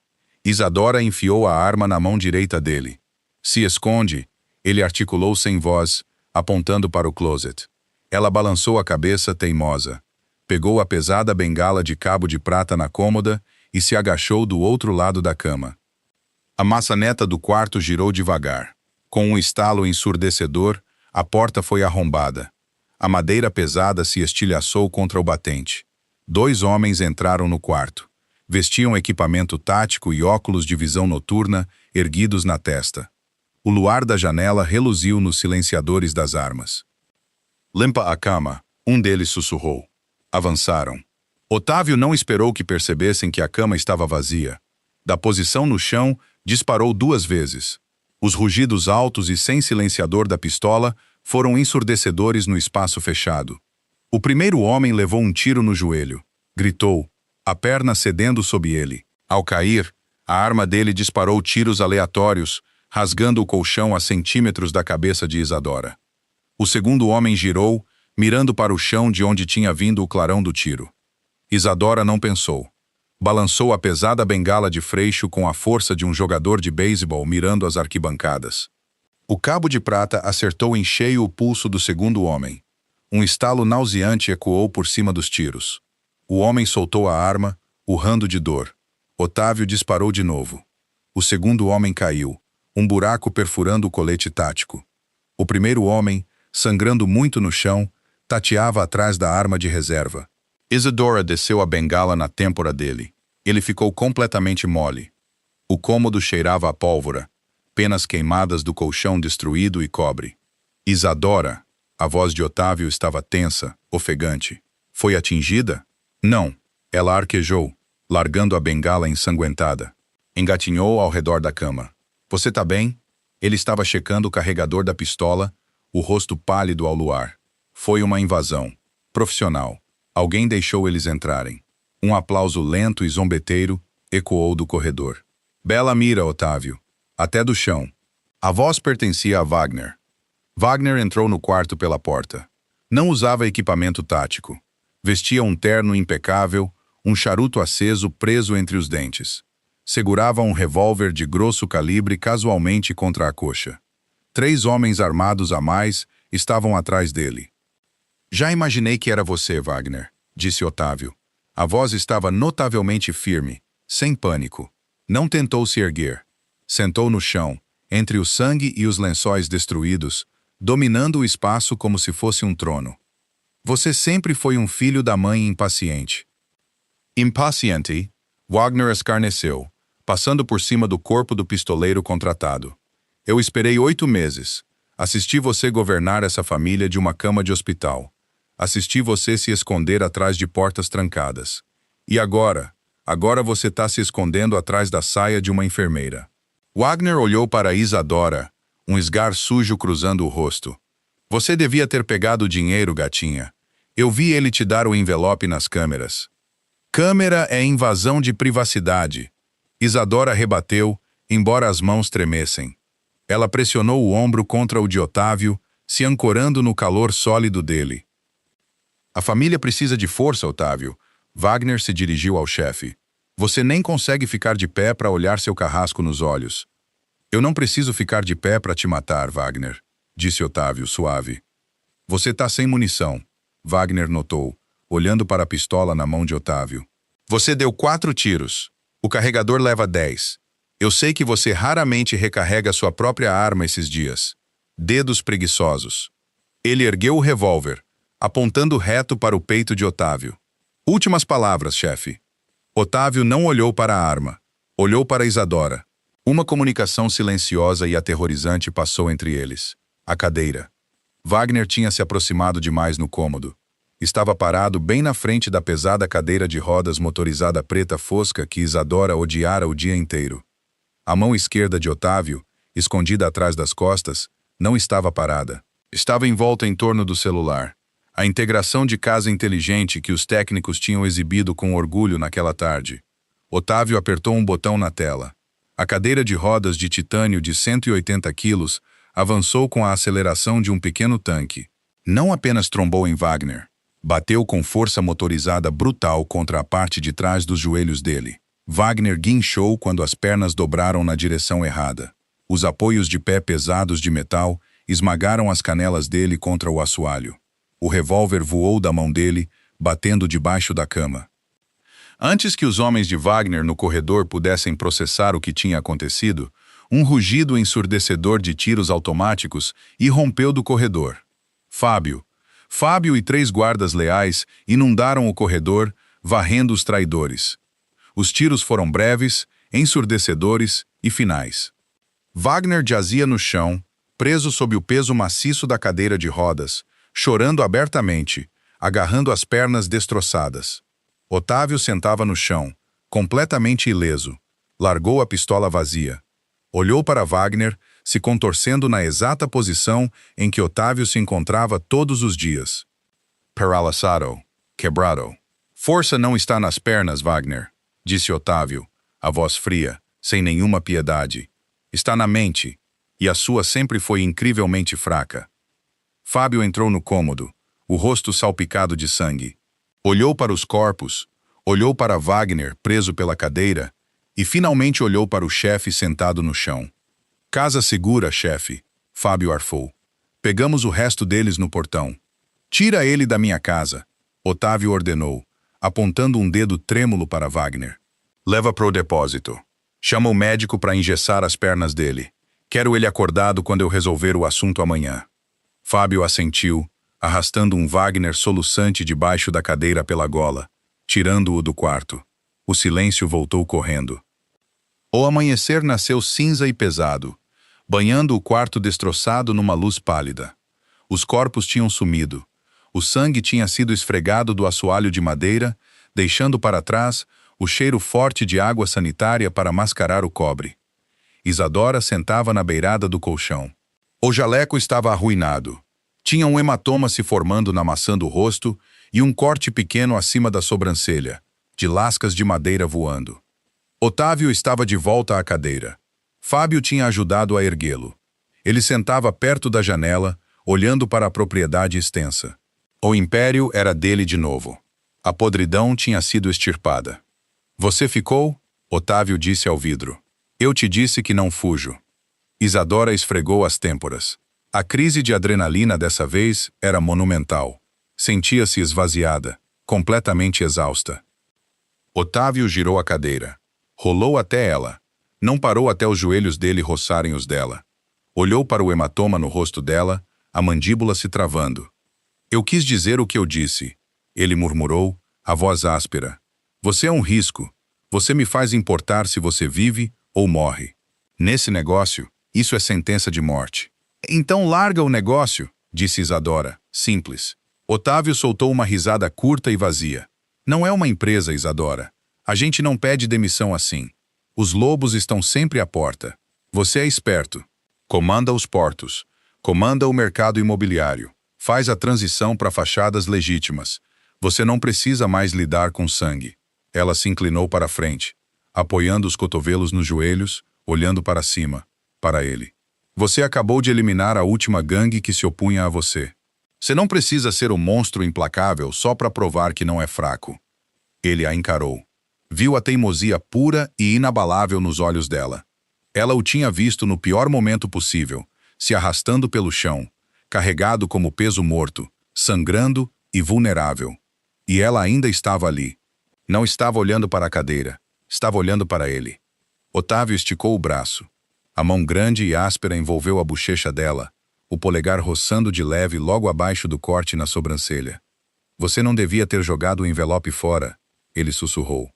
Isadora enfiou a arma na mão direita dele. Se esconde, ele articulou sem voz, apontando para o closet. Ela balançou a cabeça teimosa. Pegou a pesada bengala de cabo de prata na cômoda e se agachou do outro lado da cama. A maçaneta do quarto girou devagar. Com um estalo ensurdecedor, a porta foi arrombada. A madeira pesada se estilhaçou contra o batente. 2 homens entraram no quarto. Vestiam equipamento tático e óculos de visão noturna erguidos na testa. O luar da janela reluziu nos silenciadores das armas. Limpa a cama, um deles sussurrou. Avançaram. Otávio não esperou que percebessem que a cama estava vazia. Da posição no chão, disparou 2 vezes. Os rugidos altos e sem silenciador da pistola foram ensurdecedores no espaço fechado. O primeiro homem levou um tiro no joelho. Gritou, a perna cedendo sob ele. Ao cair, a arma dele disparou tiros aleatórios, rasgando o colchão a centímetros da cabeça de Isadora. O segundo homem girou, mirando para o chão de onde tinha vindo o clarão do tiro. Isadora não pensou. Balançou a pesada bengala de freixo com a força de um jogador de beisebol mirando as arquibancadas. O cabo de prata acertou em cheio o pulso do segundo homem. Um estalo nauseante ecoou por cima dos tiros. O homem soltou a arma, urrando de dor. Otávio disparou de novo. O segundo homem caiu, um buraco perfurando o colete tático. O primeiro homem, sangrando muito no chão, tateava atrás da arma de reserva. Isadora desceu a bengala na têmpora dele. Ele ficou completamente mole. O cômodo cheirava a pólvora, penas queimadas do colchão destruído e cobre. Isadora, a voz de Otávio estava tensa, ofegante. Foi atingida? Não. Ela arquejou, largando a bengala ensanguentada. Engatinhou ao redor da cama. Você tá bem? Ele estava checando o carregador da pistola, o rosto pálido ao luar. Foi uma invasão. Profissional. Alguém deixou eles entrarem. Um aplauso lento e zombeteiro ecoou do corredor. Bela mira, Otávio. Até do chão. A voz pertencia a Wagner. Wagner entrou no quarto pela porta. Não usava equipamento tático. Vestia um terno impecável, um charuto aceso preso entre os dentes. Segurava um revólver de grosso calibre casualmente contra a coxa. 3 homens armados a mais estavam atrás dele. Já imaginei que era você, Wagner, disse Otávio. A voz estava notavelmente firme, sem pânico. Não tentou se erguer. Sentou no chão, entre o sangue e os lençóis destruídos, dominando o espaço como se fosse um trono. Você sempre foi um filho da mãe impaciente. Impaciente, Wagner escarneceu, passando por cima do corpo do pistoleiro contratado. Eu esperei 8 meses. Assisti você governar essa família de uma cama de hospital. Assisti você se esconder atrás de portas trancadas. E agora? Agora você está se escondendo atrás da saia de uma enfermeira. Wagner olhou para Isadora, um esgar sujo cruzando o rosto. Você devia ter pegado o dinheiro, gatinha. Eu vi ele te dar o envelope nas câmeras. Câmera é invasão de privacidade. Isadora rebateu, embora as mãos tremessem. Ela pressionou o ombro contra o de Otávio, se ancorando no calor sólido dele. A família precisa de força, Otávio. Wagner se dirigiu ao chefe. Você nem consegue ficar de pé para olhar seu carrasco nos olhos. Eu não preciso ficar de pé para te matar, Wagner, disse Otávio, suave. Você está sem munição, Wagner notou, olhando para a pistola na mão de Otávio. Você deu 4 tiros. O carregador leva 10. Eu sei que você raramente recarrega sua própria arma esses dias. Dedos preguiçosos. Ele ergueu o revólver, apontando reto para o peito de Otávio. Últimas palavras, chefe. Otávio não olhou para a arma. Olhou para Isadora. Uma comunicação silenciosa e aterrorizante passou entre eles. A cadeira. Wagner tinha se aproximado demais no cômodo. Estava parado bem na frente da pesada cadeira de rodas motorizada preta fosca que Isadora odiara o dia inteiro. A mão esquerda de Otávio, escondida atrás das costas, não estava parada. Estava envolta em torno do celular. A integração de casa inteligente que os técnicos tinham exibido com orgulho naquela tarde. Otávio apertou um botão na tela. A cadeira de rodas de titânio de 180 quilos avançou com a aceleração de um pequeno tanque. Não apenas trombou em Wagner. Bateu com força motorizada brutal contra a parte de trás dos joelhos dele. Wagner guinchou quando as pernas dobraram na direção errada. Os apoios de pé pesados de metal esmagaram as canelas dele contra o assoalho. O revólver voou da mão dele, batendo debaixo da cama. Antes que os homens de Wagner no corredor pudessem processar o que tinha acontecido, um rugido ensurdecedor de tiros automáticos irrompeu do corredor. Fábio e 3 guardas leais inundaram o corredor, varrendo os traidores. Os tiros foram breves, ensurdecedores e finais. Wagner jazia no chão, preso sob o peso maciço da cadeira de rodas, chorando abertamente, agarrando as pernas destroçadas. Otávio sentava no chão, completamente ileso. Largou a pistola vazia. Olhou para Wagner, se contorcendo na exata posição em que Otávio se encontrava todos os dias. Paralisado, quebrado. Força não está nas pernas, Wagner, disse Otávio, a voz fria, sem nenhuma piedade. Está na mente, e a sua sempre foi incrivelmente fraca. Fábio entrou no cômodo, o rosto salpicado de sangue. Olhou para os corpos, olhou para Wagner preso pela cadeira e finalmente olhou para o chefe sentado no chão. Casa segura, chefe, Fábio arfou. Pegamos o resto deles no portão. Tira ele da minha casa, Otávio ordenou, apontando um dedo trêmulo para Wagner. Leva pro depósito. Chama o médico para engessar as pernas dele. Quero ele acordado quando eu resolver o assunto amanhã. Fábio assentiu, arrastando um Wagner soluçante debaixo da cadeira pela gola, tirando-o do quarto. O silêncio voltou correndo. O amanhecer nasceu cinza e pesado, banhando o quarto destroçado numa luz pálida. Os corpos tinham sumido. O sangue tinha sido esfregado do assoalho de madeira, deixando para trás o cheiro forte de água sanitária para mascarar o cobre. Isadora sentava na beirada do colchão. O jaleco estava arruinado. Tinha um hematoma se formando na maçã do rosto e um corte pequeno acima da sobrancelha. de lascas de madeira voando. Otávio estava de volta à cadeira. Fábio tinha ajudado a erguê-lo. Ele sentava perto da janela, olhando para a propriedade extensa. O império era dele de novo. A podridão tinha sido extirpada. Você ficou? Otávio disse ao vidro. Eu te disse que não fujo. Isadora esfregou as têmporas. A crise de adrenalina dessa vez era monumental. Sentia-se esvaziada, completamente exausta. Otávio girou a cadeira. Rolou até ela. Não parou até os joelhos dele roçarem os dela. Olhou para o hematoma no rosto dela, a mandíbula se travando. Eu quis dizer o que eu disse. Ele murmurou, a voz áspera. Você é um risco. Você me faz importar se você vive ou morre. Nesse negócio, isso é sentença de morte. Então larga o negócio, disse Isadora, simples. Otávio soltou uma risada curta e vazia. Não é uma empresa, Isadora. A gente não pede demissão assim. Os lobos estão sempre à porta. Você é esperto. Comanda os portos. Comanda o mercado imobiliário. Faz a transição para fachadas legítimas. Você não precisa mais lidar com sangue. Ela se inclinou para a frente, apoiando os cotovelos nos joelhos, olhando para cima, para ele. Você acabou de eliminar a última gangue que se opunha a você. Você não precisa ser um monstro implacável só para provar que não é fraco. Ele a encarou. Viu a teimosia pura e inabalável nos olhos dela. Ela o tinha visto no pior momento possível, se arrastando pelo chão, carregado como peso morto, sangrando e vulnerável. E ela ainda estava ali. Não estava olhando para a cadeira, estava olhando para ele. Otávio esticou o braço. A mão grande e áspera envolveu a bochecha dela, o polegar roçando de leve logo abaixo do corte na sobrancelha. Você não devia ter jogado o envelope fora, ele sussurrou.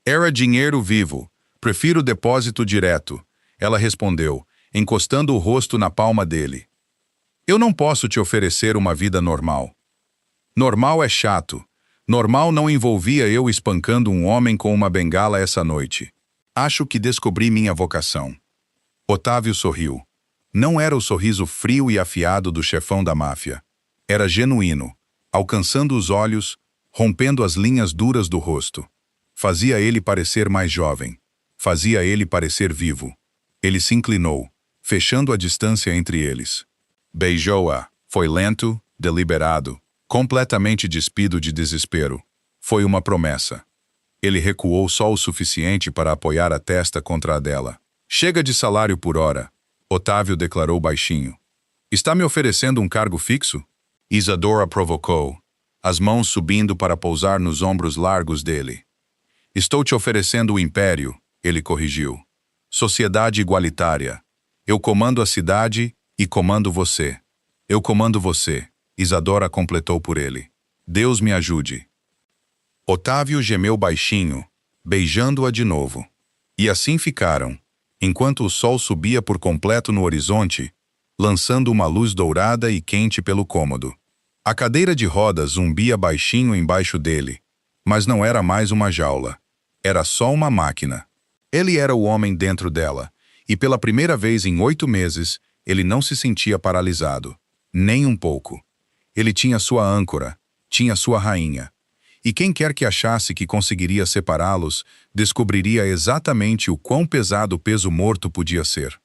Era dinheiro vivo. Prefiro depósito direto, ela respondeu, encostando o rosto na palma dele. Eu não posso te oferecer uma vida normal. Normal é chato. Normal não envolvia eu espancando um homem com uma bengala essa noite. Acho que descobri minha vocação. Otávio sorriu. Não era o sorriso frio e afiado do chefão da máfia. Era genuíno, alcançando os olhos, rompendo as linhas duras do rosto. Fazia ele parecer mais jovem. Fazia ele parecer vivo. Ele se inclinou, fechando a distância entre eles. Beijou-a. Foi lento, deliberado, completamente despido de desespero. Foi uma promessa. Ele recuou só o suficiente para apoiar a testa contra a dela. Chega de salário por hora, Otávio declarou baixinho. Está me oferecendo um cargo fixo? Isadora provocou, as mãos subindo para pousar nos ombros largos dele. Estou te oferecendo o império, ele corrigiu. Sociedade igualitária. Eu comando a cidade e comando você. Eu comando você, Isadora completou por ele. Deus me ajude. Otávio gemeu baixinho, beijando-a de novo. E assim ficaram, enquanto o sol subia por completo no horizonte, lançando uma luz dourada e quente pelo cômodo. A cadeira de rodas zumbia baixinho embaixo dele, mas não era mais uma jaula. Era só uma máquina. Ele era o homem dentro dela, e pela primeira vez em 8 meses, ele não se sentia paralisado. Nem um pouco. Ele tinha sua âncora, tinha sua rainha. E quem quer que achasse que conseguiria separá-los, descobriria exatamente o quão pesado o peso morto podia ser.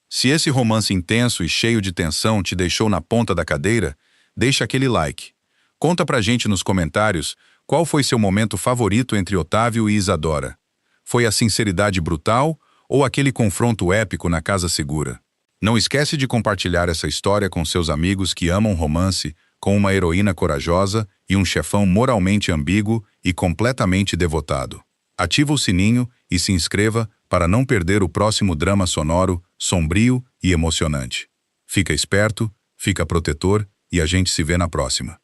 Se esse romance intenso e cheio de tensão te deixou na ponta da cadeira, deixa aquele like. Conta pra gente nos comentários qual foi seu momento favorito entre Otávio e Isadora. Foi a sinceridade brutal ou aquele confronto épico na casa segura? Não esquece de compartilhar essa história com seus amigos que amam romance, com uma heroína corajosa e um chefão moralmente ambíguo e completamente devotado. Ativa o sininho e se inscreva para não perder o próximo drama sonoro, sombrio e emocionante. Fica esperto, fica protetor e a gente se vê na próxima.